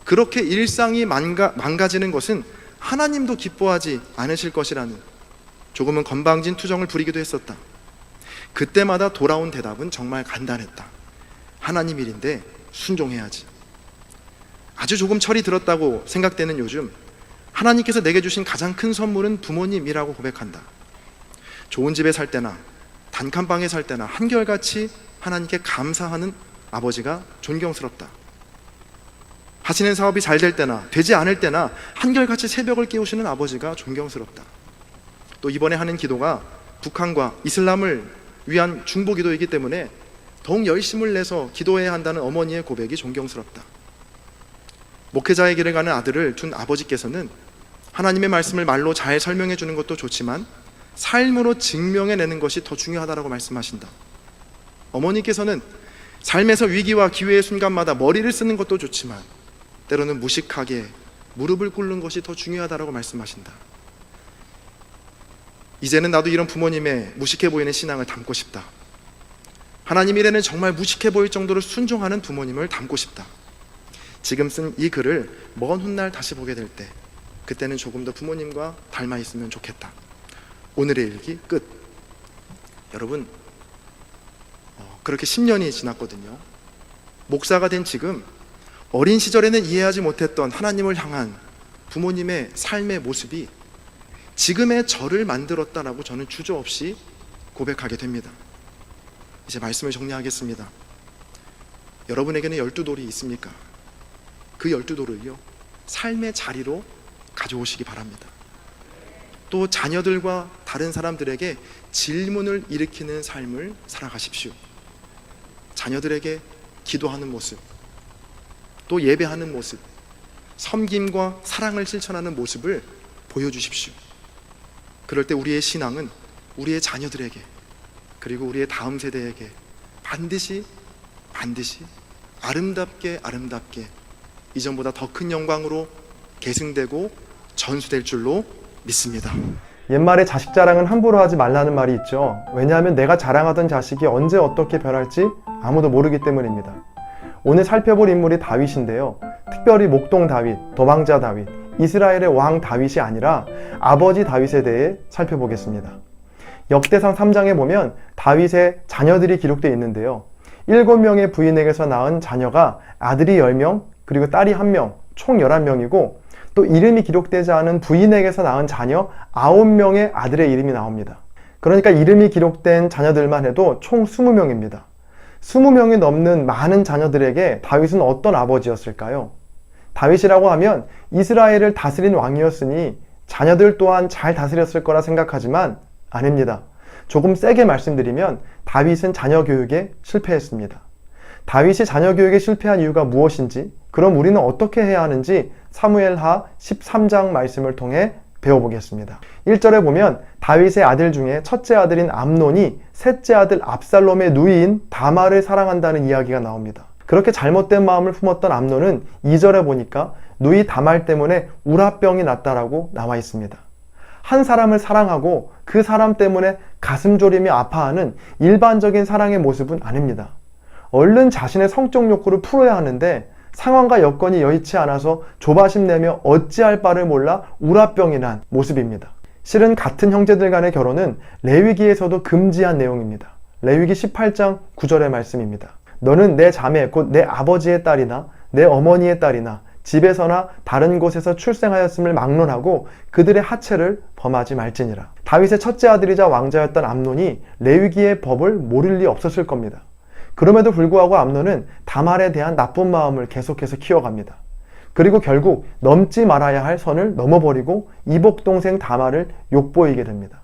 그렇게 일상이 망가지는 것은 하나님도 기뻐하지 않으실 것이라는 조금은 건방진 투정을 부리기도 했었다. 그때마다 돌아온 대답은 정말 간단했다. 하나님 일인데 순종해야지. 아주 조금 철이 들었다고 생각되는 요즘, 하나님께서 내게 주신 가장 큰 선물은 부모님이라고 고백한다. 좋은 집에 살 때나 단칸방에 살 때나 한결같이 하나님께 감사하는 아버지가 존경스럽다. 하시는 사업이 잘 될 때나 되지 않을 때나 한결같이 새벽을 깨우시는 아버지가 존경스럽다. 또 이번에 하는 기도가 북한과 이슬람을 위한 중보 기도이기 때문에 더욱 열심을 내서 기도해야 한다는 어머니의 고백이 존경스럽다. 목회자의 길을 가는 아들을 둔 아버지께서는 하나님의 말씀을 말로 잘 설명해 주는 것도 좋지만 삶으로 증명해내는 것이 더 중요하다고 말씀하신다. 어머니께서는 삶에서 위기와 기회의 순간마다 머리를 쓰는 것도 좋지만 때로는 무식하게 무릎을 꿇는 것이 더 중요하다고 말씀하신다. 이제는 나도 이런 부모님의 무식해 보이는 신앙을 닮고 싶다. 하나님 일에는 정말 무식해 보일 정도로 순종하는 부모님을 닮고 싶다. 지금 쓴 이 글을 먼 훗날 다시 보게 될 때 그때는 조금 더 부모님과 닮아 있으면 좋겠다. 오늘의 일기 끝. 여러분, 그렇게 10년이 지났거든요. 목사가 된 지금 어린 시절에는 이해하지 못했던 하나님을 향한 부모님의 삶의 모습이 지금의 저를 만들었다라고 저는 주저없이 고백하게 됩니다. 이제 말씀을 정리하겠습니다. 여러분에게는 12돌이 있습니까? 그 12돌을요, 삶의 자리로 가져오시기 바랍니다. 또 자녀들과 다른 사람들에게 질문을 일으키는 삶을 살아가십시오. 자녀들에게 기도하는 모습, 또 예배하는 모습, 섬김과 사랑을 실천하는 모습을 보여주십시오. 그럴 때 우리의 신앙은 우리의 자녀들에게, 그리고 우리의 다음 세대에게 반드시 아름답게 이전보다 더 큰 영광으로 계승되고 전수될 줄로 믿습니다. 옛말에 자식 자랑은 함부로 하지 말라는 말이 있죠. 왜냐하면 내가 자랑하던 자식이 언제 어떻게 변할지 아무도 모르기 때문입니다. 오늘 살펴볼 인물이 다윗인데요. 특별히 목동 다윗, 도망자 다윗, 이스라엘의 왕 다윗이 아니라 아버지 다윗에 대해 살펴보겠습니다. 역대상 3장에 보면 다윗의 자녀들이 기록되어 있는데요. 7명의 부인에게서 낳은 자녀가 아들이 10명, 그리고 딸이 1명, 총 11명이고 또 이름이 기록되지 않은 부인에게서 낳은 자녀 9명의 아들의 이름이 나옵니다. 그러니까 이름이 기록된 자녀들만 해도 총 20명입니다. 20명이 넘는 많은 자녀들에게 다윗은 어떤 아버지였을까요? 다윗이라고 하면 이스라엘을 다스린 왕이었으니 자녀들 또한 잘 다스렸을 거라 생각하지만 아닙니다. 조금 세게 말씀드리면 다윗은 자녀 교육에 실패했습니다. 다윗이 자녀 교육에 실패한 이유가 무엇인지, 그럼 우리는 어떻게 해야 하는지 사무엘하 13장 말씀을 통해 배워보겠습니다. 1절에 보면 다윗의 아들 중에 첫째 아들인 암논이 셋째 아들 압살롬의 누이인 다말을 사랑한다는 이야기가 나옵니다. 그렇게 잘못된 마음을 품었던 암논은 2절에 보니까 누이 다말 때문에 우라병이 났다라고 나와 있습니다. 한 사람을 사랑하고 그 사람 때문에 가슴 졸이며 아파하는 일반적인 사랑의 모습은 아닙니다. 얼른 자신의 성적 욕구를 풀어야 하는데 상황과 여건이 여의치 않아서 조바심 내며 어찌할 바를 몰라 우라병이 난 모습입니다. 실은 같은 형제들 간의 결혼은 레위기에서도 금지한 내용입니다. 레위기 18장 9절의 말씀입니다. 너는 내 자매 곧 내 아버지의 딸이나 내 어머니의 딸이나 집에서나 다른 곳에서 출생하였음을 막론하고 그들의 하체를 범하지 말지니라. 다윗의 첫째 아들이자 왕자였던 암논이 레위기의 법을 모를 리 없었을 겁니다. 그럼에도 불구하고 암논은 다말에 대한 나쁜 마음을 계속해서 키워갑니다. 그리고 결국 넘지 말아야 할 선을 넘어버리고 이복 동생 다말을 욕보이게 됩니다.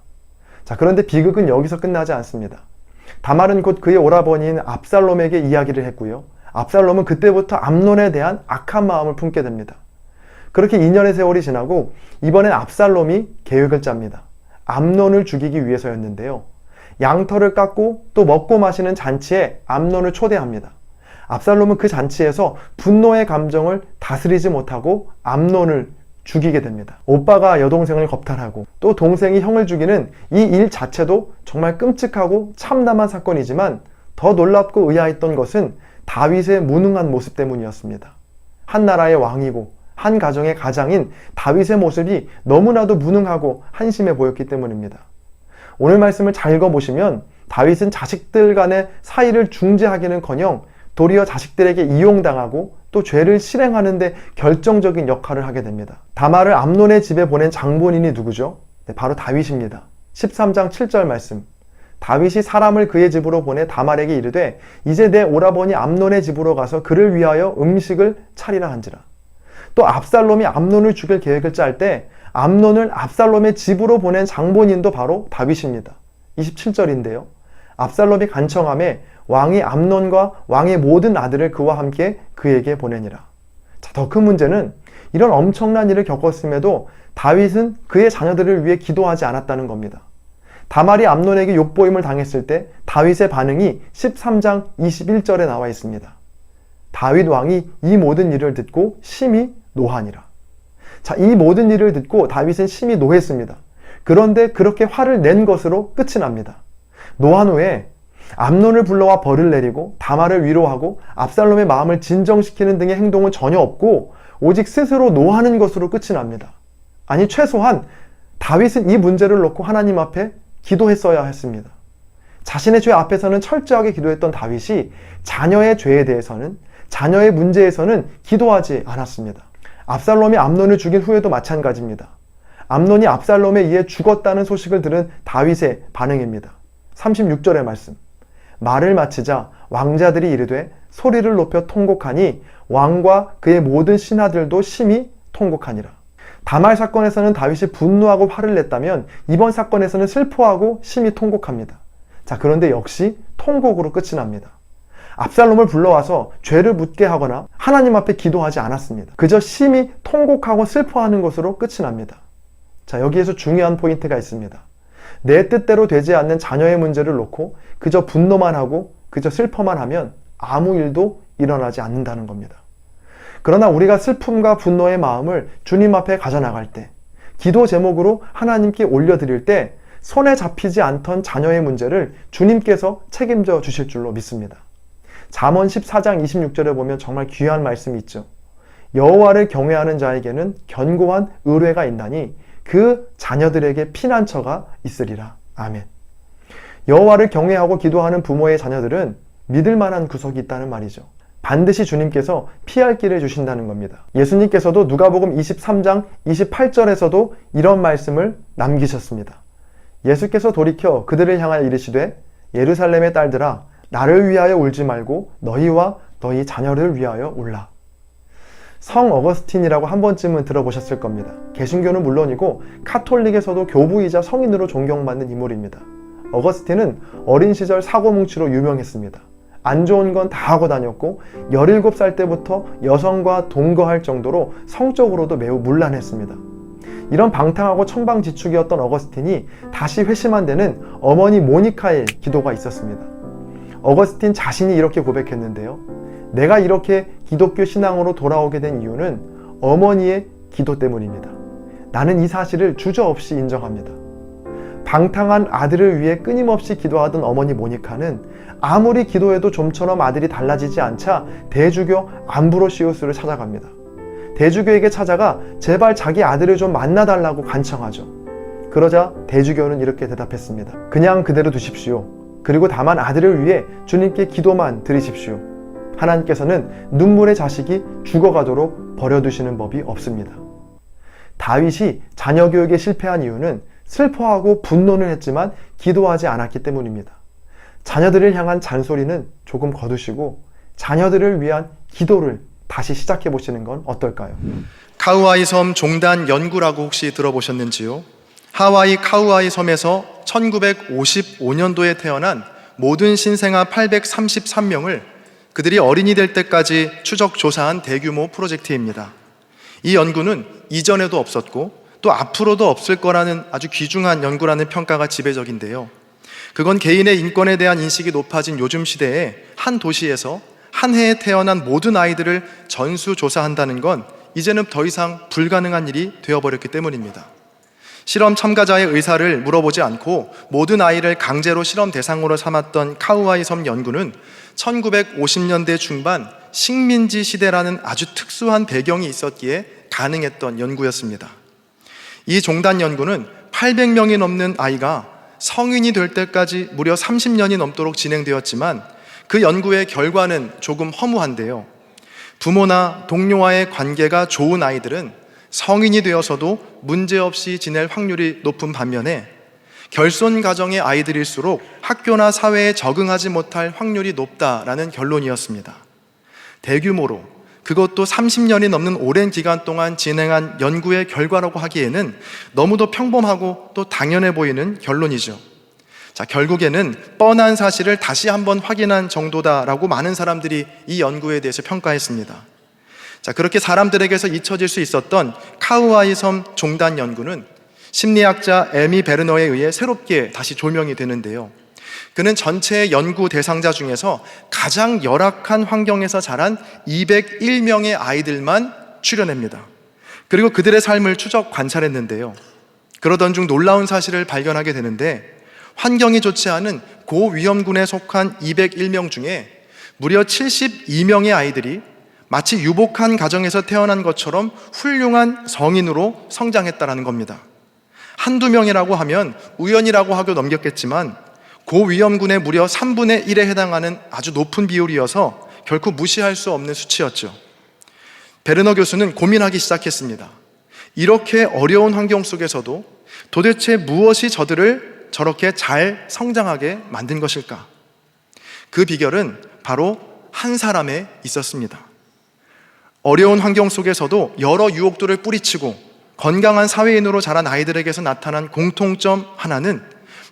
자, 그런데 비극은 여기서 끝나지 않습니다. 다말은 곧 그의 오라버니인 압살롬에게 이야기를 했고요. 압살롬은 그때부터 암논에 대한 악한 마음을 품게 됩니다. 그렇게 2년의 세월이 지나고 이번엔 압살롬이 계획을 짭니다. 암논을 죽이기 위해서였는데요. 양털을 깎고 또 먹고 마시는 잔치에 암논을 초대합니다. 압살롬은 그 잔치에서 분노의 감정을 다스리지 못하고 암논을 죽이게 됩니다. 오빠가 여동생을 겁탈하고 또 동생이 형을 죽이는 이 일 자체도 정말 끔찍하고 참담한 사건이지만 더 놀랍고 의아했던 것은 다윗의 무능한 모습 때문이었습니다. 한 나라의 왕이고 한 가정의 가장인 다윗의 모습이 너무나도 무능하고 한심해 보였기 때문입니다. 오늘 말씀을 잘 읽어보시면 다윗은 자식들 간의 사이를 중재하기는커녕 도리어 자식들에게 이용당하고 또 죄를 실행하는 데 결정적인 역할을 하게 됩니다. 다말을 암논의 집에 보낸 장본인이 누구죠? 네, 바로 다윗입니다. 13장 7절 말씀. 다윗이 사람을 그의 집으로 보내 다말에게 이르되 이제 내 오라버니 암논의 집으로 가서 그를 위하여 음식을 차리라 한지라. 또 압살롬이 암논을 죽일 계획을 짤 때 암논을 압살롬의 집으로 보낸 장본인도 바로 다윗입니다. 27절인데요. 압살롬이 간청함에 왕이 암논과 왕의 모든 아들을 그와 함께 그에게 보내니라. 자, 더 큰 문제는 이런 엄청난 일을 겪었음에도 다윗은 그의 자녀들을 위해 기도하지 않았다는 겁니다. 다말이 암논에게 욕보임을 당했을 때 다윗의 반응이 13장 21절에 나와 있습니다. 다윗 왕이 이 모든 일을 듣고 심히 노하니라. 자, 이 모든 일을 듣고 다윗은 심히 노했습니다. 그런데 그렇게 화를 낸 것으로 끝이 납니다. 노한 후에 암논을 불러와 벌을 내리고 다말을 위로하고 압살롬의 마음을 진정시키는 등의 행동은 전혀 없고 오직 스스로 노하는 것으로 끝이 납니다. 아니, 최소한 다윗은 이 문제를 놓고 하나님 앞에 기도했어야 했습니다. 자신의 죄 앞에서는 철저하게 기도했던 다윗이 자녀의 죄에 대해서는, 자녀의 문제에서는 기도하지 않았습니다. 압살롬이 암논을 죽인 후에도 마찬가지입니다. 암논이 압살롬에 의해 죽었다는 소식을 들은 다윗의 반응입니다. 36절의 말씀. 말을 마치자 왕자들이 이르되 소리를 높여 통곡하니 왕과 그의 모든 신하들도 심히 통곡하니라. 다말 사건에서는 다윗이 분노하고 화를 냈다면 이번 사건에서는 슬퍼하고 심히 통곡합니다. 자, 그런데 역시 통곡으로 끝이 납니다. 압살롬을 불러와서 죄를 묻게 하거나 하나님 앞에 기도하지 않았습니다. 그저 심히 통곡하고 슬퍼하는 것으로 끝이 납니다. 자, 여기에서 중요한 포인트가 있습니다. 내 뜻대로 되지 않는 자녀의 문제를 놓고 그저 분노만 하고 그저 슬퍼만 하면 아무 일도 일어나지 않는다는 겁니다. 그러나 우리가 슬픔과 분노의 마음을 주님 앞에 가져나갈 때, 기도 제목으로 하나님께 올려드릴 때 손에 잡히지 않던 자녀의 문제를 주님께서 책임져 주실 줄로 믿습니다. 잠언 14장 26절에 보면 정말 귀한 말씀이 있죠. 여호와를 경외하는 자에게는 견고한 의뢰가 있나니 그 자녀들에게 피난처가 있으리라. 아멘. 여호와를 경외하고 기도하는 부모의 자녀들은 믿을 만한 구석이 있다는 말이죠. 반드시 주님께서 피할 길을 주신다는 겁니다. 예수님께서도 누가복음 23장 28절에서도 이런 말씀을 남기셨습니다. 예수께서 돌이켜 그들을 향하여 이르시되 예루살렘의 딸들아 나를 위하여 울지 말고 너희와 너희 자녀를 위하여 울라. 성 어거스틴이라고 한 번쯤은 들어보셨을 겁니다. 개신교는 물론이고 카톨릭에서도 교부이자 성인으로 존경받는 인물입니다. 어거스틴은 어린 시절 사고뭉치로 유명했습니다. 안 좋은 건 다 하고 다녔고 17살 때부터 여성과 동거할 정도로 성적으로도 매우 문란했습니다. 이런 방탕하고 천방지축이었던 어거스틴이 다시 회심한 데는 어머니 모니카의 기도가 있었습니다. 어거스틴 자신이 이렇게 고백했는데요. 내가 이렇게 기독교 신앙으로 돌아오게 된 이유는 어머니의 기도 때문입니다. 나는 이 사실을 주저없이 인정합니다. 방탕한 아들을 위해 끊임없이 기도하던 어머니 모니카는 아무리 기도해도 좀처럼 아들이 달라지지 않자 대주교 암브로시우스를 찾아갑니다. 대주교에게 찾아가 제발 자기 아들을 좀 만나달라고 간청하죠. 그러자 대주교는 이렇게 대답했습니다. 그냥 그대로 두십시오. 그리고 다만 아들을 위해 주님께 기도만 드리십시오. 하나님께서는 눈물의 자식이 죽어가도록 버려두시는 법이 없습니다. 다윗이 자녀 교육에 실패한 이유는 슬퍼하고 분노는 했지만 기도하지 않았기 때문입니다. 자녀들을 향한 잔소리는 조금 거두시고 자녀들을 위한 기도를 다시 시작해 보시는 건 어떨까요? 카우아이 섬 종단 연구라고 혹시 들어보셨는지요? 하와이 카우아이 섬에서 1955년도에 태어난 모든 신생아 833명을 그들이 어린이 될 때까지 추적 조사한 대규모 프로젝트입니다. 이 연구는 이전에도 없었고 또 앞으로도 없을 거라는 아주 귀중한 연구라는 평가가 지배적인데요. 그건 개인의 인권에 대한 인식이 높아진 요즘 시대에 한 도시에서 한 해에 태어난 모든 아이들을 전수조사한다는 건 이제는 더 이상 불가능한 일이 되어버렸기 때문입니다. 실험 참가자의 의사를 물어보지 않고 모든 아이를 강제로 실험 대상으로 삼았던 카우아이 섬 연구는 1950년대 중반 식민지 시대라는 아주 특수한 배경이 있었기에 가능했던 연구였습니다. 이 종단 연구는 800명이 넘는 아이가 성인이 될 때까지 무려 30년이 넘도록 진행되었지만 그 연구의 결과는 조금 허무한데요. 부모나 동료와의 관계가 좋은 아이들은 성인이 되어서도 문제없이 지낼 확률이 높은 반면에 결손 가정의 아이들일수록 학교나 사회에 적응하지 못할 확률이 높다라는 결론이었습니다. 대규모로 그것도 30년이 넘는 오랜 기간 동안 진행한 연구의 결과라고 하기에는 너무도 평범하고 또 당연해 보이는 결론이죠. 자, 결국에는 뻔한 사실을 다시 한번 확인한 정도다라고 많은 사람들이 이 연구에 대해서 평가했습니다. 자, 그렇게 사람들에게서 잊혀질 수 있었던 카우아이 섬 종단 연구는 심리학자 에미 베르너에 의해 새롭게 다시 조명이 되는데요. 그는 전체 연구 대상자 중에서 가장 열악한 환경에서 자란 201명의 아이들만 추려냅니다. 그리고 그들의 삶을 추적 관찰했는데요. 그러던 중 놀라운 사실을 발견하게 되는데 환경이 좋지 않은 고위험군에 속한 201명 중에 무려 72명의 아이들이 마치 유복한 가정에서 태어난 것처럼 훌륭한 성인으로 성장했다는 겁니다. 한두 명이라고 하면 우연이라고 하고 넘겼겠지만 고위험군의 무려 3분의 1에 해당하는 아주 높은 비율이어서 결코 무시할 수 없는 수치였죠. 베르너 교수는 고민하기 시작했습니다. 이렇게 어려운 환경 속에서도 도대체 무엇이 저들을 저렇게 잘 성장하게 만든 것일까? 그 비결은 바로 한 사람에 있었습니다. 어려운 환경 속에서도 여러 유혹들을 뿌리치고 건강한 사회인으로 자란 아이들에게서 나타난 공통점 하나는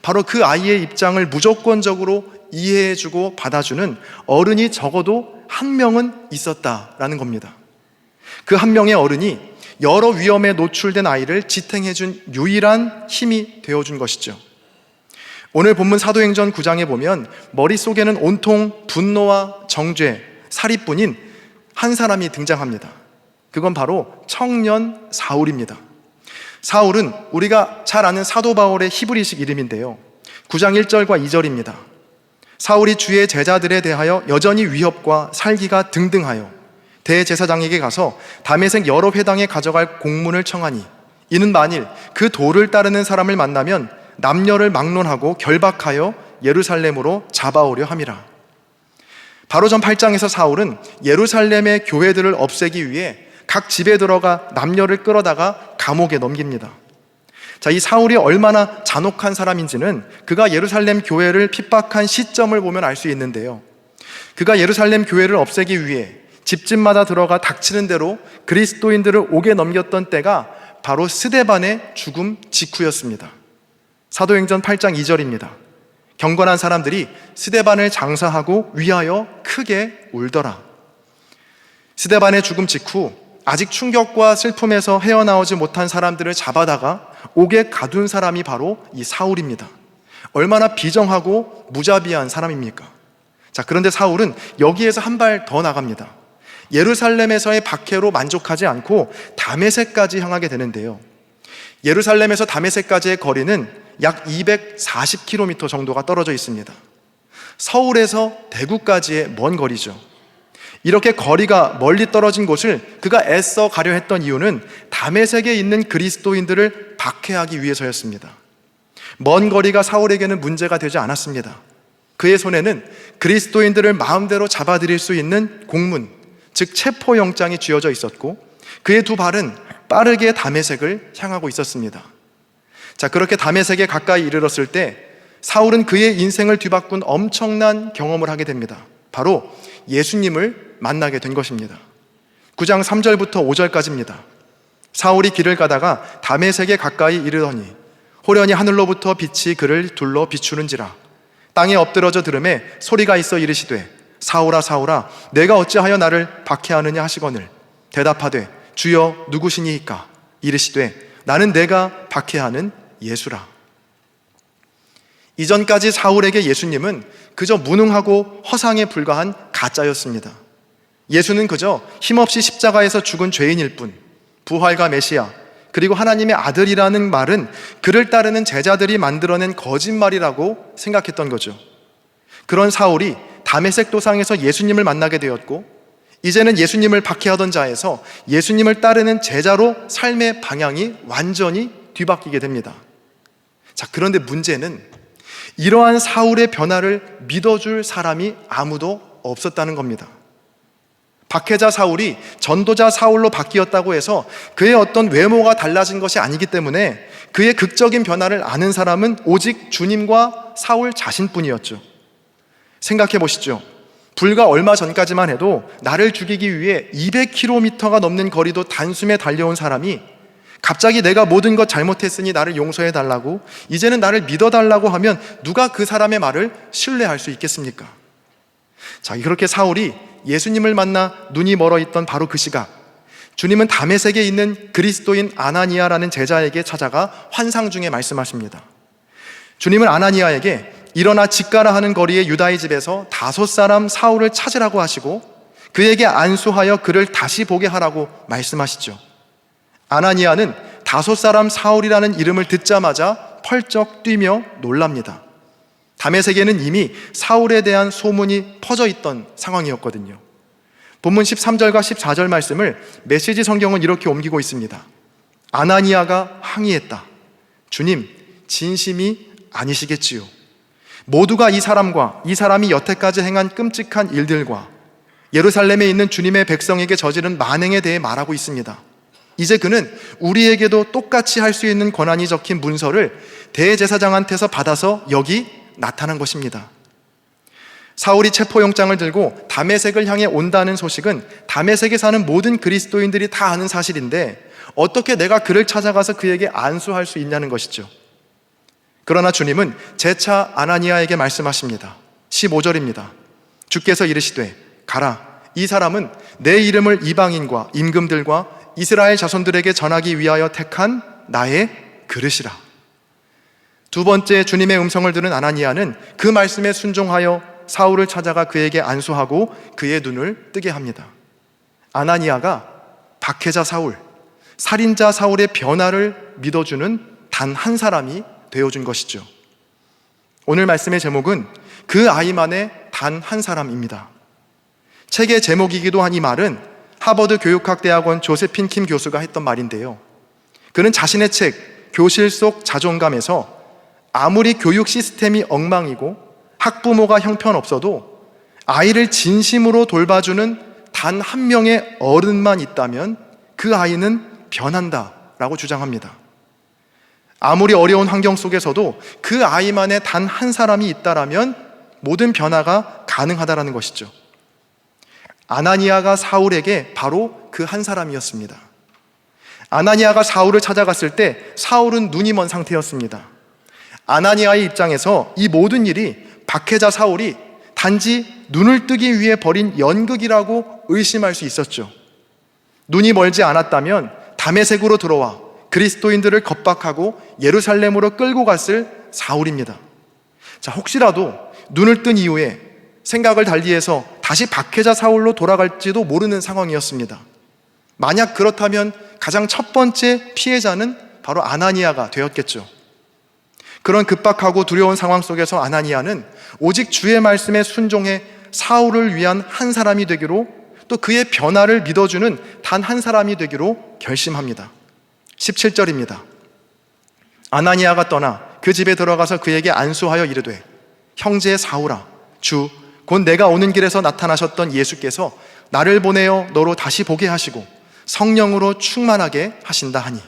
바로 그 아이의 입장을 무조건적으로 이해해주고 받아주는 어른이 적어도 한 명은 있었다라는 겁니다. 그 한 명의 어른이 여러 위험에 노출된 아이를 지탱해준 유일한 힘이 되어준 것이죠. 오늘 본문 사도행전 9장에 보면 머릿속에는 온통 분노와 정죄, 살이뿐인 한 사람이 등장합니다. 그건 바로 청년 사울입니다. 사울은 우리가 잘 아는 사도 바울의 히브리식 이름인데요. 9장 1절과 2절입니다. 사울이 주의 제자들에 대하여 여전히 위협과 살기가 등등하여 대제사장에게 가서 다메섹 여러 회당에 가져갈 공문을 청하니 이는 만일 그 도를 따르는 사람을 만나면 남녀를 막론하고 결박하여 예루살렘으로 잡아오려 함이라. 바로 전 8장에서 사울은 예루살렘의 교회들을 없애기 위해 각 집에 들어가 남녀를 끌어다가 감옥에 넘깁니다. 자, 이 사울이 얼마나 잔혹한 사람인지는 그가 예루살렘 교회를 핍박한 시점을 보면 알 수 있는데요. 그가 예루살렘 교회를 없애기 위해 집집마다 들어가 닥치는 대로 그리스도인들을 옥에 넘겼던 때가 바로 스데반의 죽음 직후였습니다. 사도행전 8장 2절입니다. 경건한 사람들이 스데반을 장사하고 위하여 크게 울더라. 스데반의 죽음 직후 아직 충격과 슬픔에서 헤어나오지 못한 사람들을 잡아다가 옥에 가둔 사람이 바로 이 사울입니다. 얼마나 비정하고 무자비한 사람입니까? 자, 그런데 사울은 여기에서 한 발 더 나갑니다. 예루살렘에서의 박해로 만족하지 않고 다메섹까지 향하게 되는데요. 예루살렘에서 다메섹까지의 거리는 약 240km 정도가 떨어져 있습니다. 서울에서 대구까지의 먼 거리죠. 이렇게 거리가 멀리 떨어진 곳을 그가 애써 가려 했던 이유는 다메섹에 있는 그리스도인들을 박해하기 위해서였습니다. 먼 거리가 사울에게는 문제가 되지 않았습니다. 그의 손에는 그리스도인들을 마음대로 잡아들일 수 있는 공문, 즉 체포영장이 쥐어져 있었고 그의 두 발은 빠르게 다메섹을 향하고 있었습니다. 자, 그렇게 다메섹에 가까이 이르렀을 때 사울은 그의 인생을 뒤바꾼 엄청난 경험을 하게 됩니다. 바로 예수님을 만나게 된 것입니다. 9장 3절부터 5절까지입니다. 사울이 길을 가다가 다메섹에 가까이 이르더니 호련히 하늘로부터 빛이 그를 둘러 비추는지라. 땅에 엎드러져 들음에 소리가 있어 이르시되 사울아 사울아 내가 어찌하여 나를 박해하느냐 하시거늘 대답하되 주여 누구시니이까 이르시되 나는 내가 박해하는 예수라. 이전까지 사울에게 예수님은 그저 무능하고 허상에 불과한 가짜였습니다. 예수는 그저 힘없이 십자가에서 죽은 죄인일 뿐, 부활과 메시아 그리고 하나님의 아들이라는 말은 그를 따르는 제자들이 만들어낸 거짓말이라고 생각했던 거죠. 그런 사울이 다메섹 도상에서 예수님을 만나게 되었고 이제는 예수님을 박해하던 자에서 예수님을 따르는 제자로 삶의 방향이 완전히 뒤바뀌게 됩니다. 자, 그런데 문제는 이러한 사울의 변화를 믿어줄 사람이 아무도 없었다는 겁니다. 박해자 사울이 전도자 사울로 바뀌었다고 해서 그의 어떤 외모가 달라진 것이 아니기 때문에 그의 극적인 변화를 아는 사람은 오직 주님과 사울 자신뿐이었죠. 생각해 보시죠. 불과 얼마 전까지만 해도 나를 죽이기 위해 200km가 넘는 거리도 단숨에 달려온 사람이 갑자기 내가 모든 것 잘못했으니 나를 용서해 달라고, 이제는 나를 믿어 달라고 하면 누가 그 사람의 말을 신뢰할 수 있겠습니까? 자, 그렇게 사울이 예수님을 만나 눈이 멀어 있던 바로 그 시각, 주님은 다메섹에 있는 그리스도인 아나니아라는 제자에게 찾아가 환상 중에 말씀하십니다. 주님은 아나니아에게 일어나 집 가라 하는 거리의 유다의 집에서 5사람 사울을 찾으라고 하시고 그에게 안수하여 그를 다시 보게 하라고 말씀하시죠. 아나니아는 5사람 사울이라는 이름을 듣자마자 펄쩍 뛰며 놀랍니다. 다메섹에는 이미 사울에 대한 소문이 퍼져 있던 상황이었거든요. 본문 13절과 14절 말씀을 메시지 성경은 이렇게 옮기고 있습니다. 아나니아가 항의했다. 주님, 진심이 아니시겠지요. 모두가 이 사람과 이 사람이 여태까지 행한 끔찍한 일들과 예루살렘에 있는 주님의 백성에게 저지른 만행에 대해 말하고 있습니다. 이제 그는 우리에게도 똑같이 할 수 있는 권한이 적힌 문서를 대제사장한테서 받아서 여기 나타난 것입니다. 사울이 체포영장을 들고 다메섹을 향해 온다는 소식은 다메섹에 사는 모든 그리스도인들이 다 아는 사실인데 어떻게 내가 그를 찾아가서 그에게 안수할 수 있냐는 것이죠. 그러나 주님은 재차 아나니아에게 말씀하십니다. 15절입니다. 주께서 이르시되 가라, 이 사람은 내 이름을 이방인과 임금들과 이스라엘 자손들에게 전하기 위하여 택한 나의 그릇이라. 두 번째 주님의 음성을 들은 아나니아는 그 말씀에 순종하여 사울을 찾아가 그에게 안수하고 그의 눈을 뜨게 합니다. 아나니아가 박해자 사울, 살인자 사울의 변화를 믿어주는 단 한 사람이 되어준 것이죠. 오늘 말씀의 제목은 그 아이만의 단 한 사람입니다. 책의 제목이기도 한 이 말은 하버드 교육학대학원 조세핀 킴 교수가 했던 말인데요. 그는 자신의 책 교실 속 자존감에서 아무리 교육 시스템이 엉망이고 학부모가 형편없어도 아이를 진심으로 돌봐주는 단 한 명의 어른만 있다면 그 아이는 변한다라고 주장합니다. 아무리 어려운 환경 속에서도 그 아이만의 단 한 사람이 있다라면 모든 변화가 가능하다라는 것이죠. 아나니아가 사울에게 바로 그 한 사람이었습니다. 아나니아가 사울을 찾아갔을 때 사울은 눈이 먼 상태였습니다. 아나니아의 입장에서 이 모든 일이 박해자 사울이 단지 눈을 뜨기 위해 벌인 연극이라고 의심할 수 있었죠. 눈이 멀지 않았다면 다메섹으로 들어와 그리스도인들을 겁박하고 예루살렘으로 끌고 갔을 사울입니다. 자, 혹시라도 눈을 뜬 이후에 생각을 달리해서 다시 박해자 사울로 돌아갈지도 모르는 상황이었습니다. 만약 그렇다면 가장 첫 번째 피해자는 바로 아나니아가 되었겠죠. 그런 급박하고 두려운 상황 속에서 아나니아는 오직 주의 말씀에 순종해 사울을 위한 한 사람이 되기로, 또 그의 변화를 믿어주는 단 한 사람이 되기로 결심합니다. 17절입니다. 아나니아가 떠나 그 집에 들어가서 그에게 안수하여 이르되 형제 사울아, 주 곧 내가 오는 길에서 나타나셨던 예수께서 나를 보내어 너로 다시 보게 하시고 성령으로 충만하게 하신다 하니.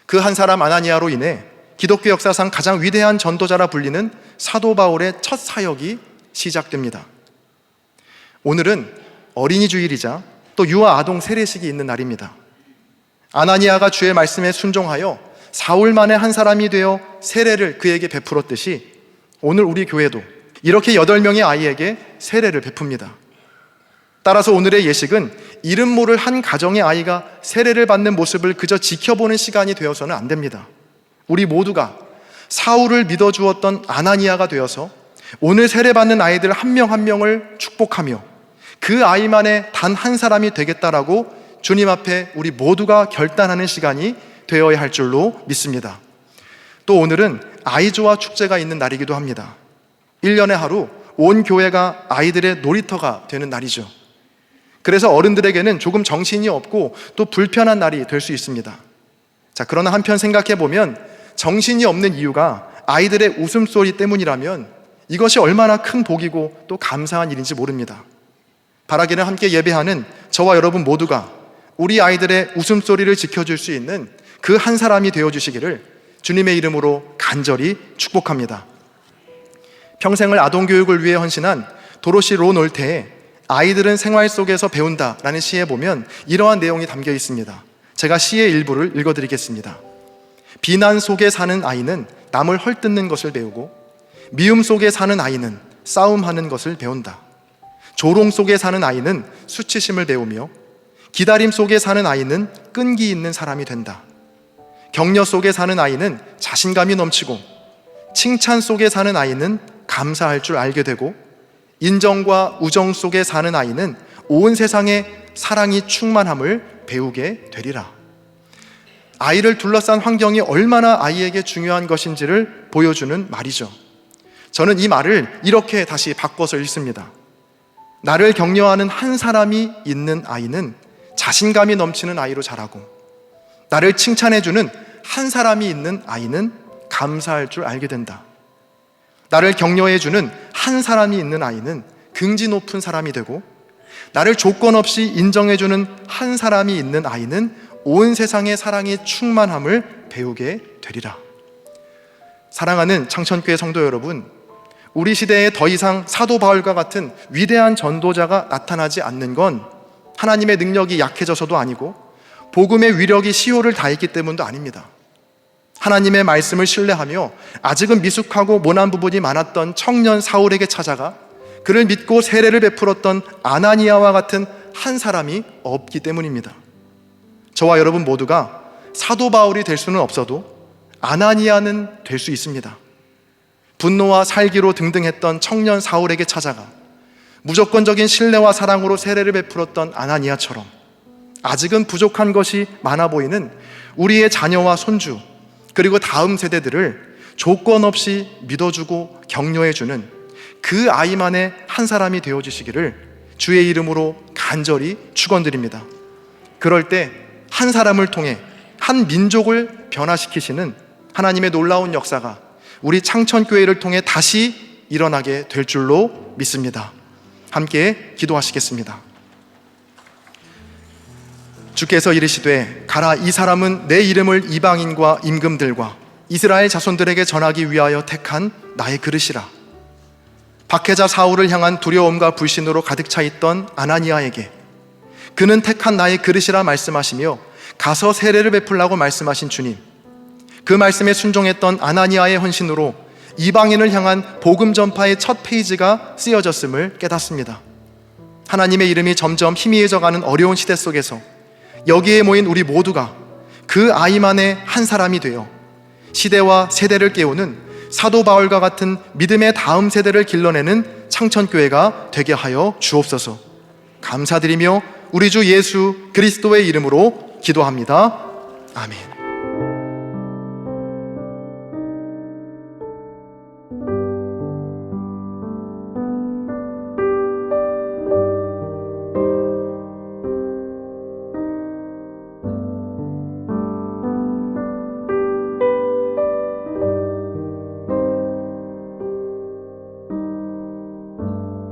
그 한 사람 아나니아로 인해 기독교 역사상 가장 위대한 전도자라 불리는 사도 바울의 첫 사역이 시작됩니다. 오늘은 어린이 주일이자 또 유아 아동 세례식이 있는 날입니다. 아나니아가 주의 말씀에 순종하여 사울만의 한 사람이 되어 세례를 그에게 베풀었듯이 오늘 우리 교회도 이렇게 8명의 아이에게 세례를 베풉니다. 따라서 오늘의 예식은 이름 모를 한 가정의 아이가 세례를 받는 모습을 그저 지켜보는 시간이 되어서는 안 됩니다. 우리 모두가 사울을 믿어주었던 아나니아가 되어서 오늘 세례받는 아이들 한 명 한 명을 축복하며 그 아이만의 단 한 사람이 되겠다라고 주님 앞에 우리 모두가 결단하는 시간이 되어야 할 줄로 믿습니다. 또 오늘은 아이조아 축제가 있는 날이기도 합니다. 1년에 하루 온 교회가 아이들의 놀이터가 되는 날이죠. 그래서 어른들에게는 조금 정신이 없고 또 불편한 날이 될 수 있습니다. 자, 그러나 한편 생각해 보면 정신이 없는 이유가 아이들의 웃음소리 때문이라면 이것이 얼마나 큰 복이고 또 감사한 일인지 모릅니다. 바라기를 함께 예배하는 저와 여러분 모두가 우리 아이들의 웃음소리를 지켜줄 수 있는 그 한 사람이 되어주시기를 주님의 이름으로 간절히 축복합니다. 평생을 아동교육을 위해 헌신한 도로시 로 놀테의 아이들은 생활 속에서 배운다라는 시에 보면 이러한 내용이 담겨 있습니다. 제가 시의 일부를 읽어드리겠습니다. 비난 속에 사는 아이는 남을 헐뜯는 것을 배우고 미움 속에 사는 아이는 싸움하는 것을 배운다. 조롱 속에 사는 아이는 수치심을 배우며 기다림 속에 사는 아이는 끈기 있는 사람이 된다. 격려 속에 사는 아이는 자신감이 넘치고 칭찬 속에 사는 아이는 감사할 줄 알게 되고 인정과 우정 속에 사는 아이는 온 세상에 사랑이 충만함을 배우게 되리라. 아이를 둘러싼 환경이 얼마나 아이에게 중요한 것인지를 보여주는 말이죠. 저는 이 말을 이렇게 다시 바꿔서 읽습니다. 나를 격려하는 한 사람이 있는 아이는 자신감이 넘치는 아이로 자라고, 나를 칭찬해주는 한 사람이 있는 아이는 감사할 줄 알게 된다. 나를 격려해주는 한 사람이 있는 아이는 긍지 높은 사람이 되고, 나를 조건 없이 인정해주는 한 사람이 있는 아이는 온 세상의 사랑이 충만함을 배우게 되리라. 사랑하는 창천교회 성도 여러분, 우리 시대에 더 이상 사도 바울과 같은 위대한 전도자가 나타나지 않는 건 하나님의 능력이 약해져서도 아니고 복음의 위력이 시효를 다했기 때문도 아닙니다. 하나님의 말씀을 신뢰하며 아직은 미숙하고 모난 부분이 많았던 청년 사울에게 찾아가 그를 믿고 세례를 베풀었던 아나니아와 같은 한 사람이 없기 때문입니다. 저와 여러분 모두가 사도 바울이 될 수는 없어도 아나니아는 될 수 있습니다. 분노와 살기로 등등했던 청년 사울에게 찾아가 무조건적인 신뢰와 사랑으로 세례를 베풀었던 아나니아처럼 아직은 부족한 것이 많아 보이는 우리의 자녀와 손주, 그리고 다음 세대들을 조건 없이 믿어주고 격려해주는 그 아이만의 한 사람이 되어주시기를 주의 이름으로 간절히 축원드립니다. 그럴 때 한 사람을 통해 한 민족을 변화시키시는 하나님의 놀라운 역사가 우리 창천교회를 통해 다시 일어나게 될 줄로 믿습니다. 함께 기도하시겠습니다. 주께서 이르시되 가라, 이 사람은 내 이름을 이방인과 임금들과 이스라엘 자손들에게 전하기 위하여 택한 나의 그릇이라. 박해자 사울을 향한 두려움과 불신으로 가득 차 있던 아나니아에게 그는 택한 나의 그릇이라 말씀하시며 가서 세례를 베풀라고 말씀하신 주님, 그 말씀에 순종했던 아나니아의 헌신으로 이방인을 향한 복음 전파의 첫 페이지가 쓰여졌음을 깨닫습니다. 하나님의 이름이 점점 희미해져가는 어려운 시대 속에서 여기에 모인 우리 모두가 그 아이만의 한 사람이 되어 시대와 세대를 깨우는 사도 바울과 같은 믿음의 다음 세대를 길러내는 창천교회가 되게 하여 주옵소서. 감사드리며 우리 주 예수 그리스도의 이름으로 기도합니다. 아멘.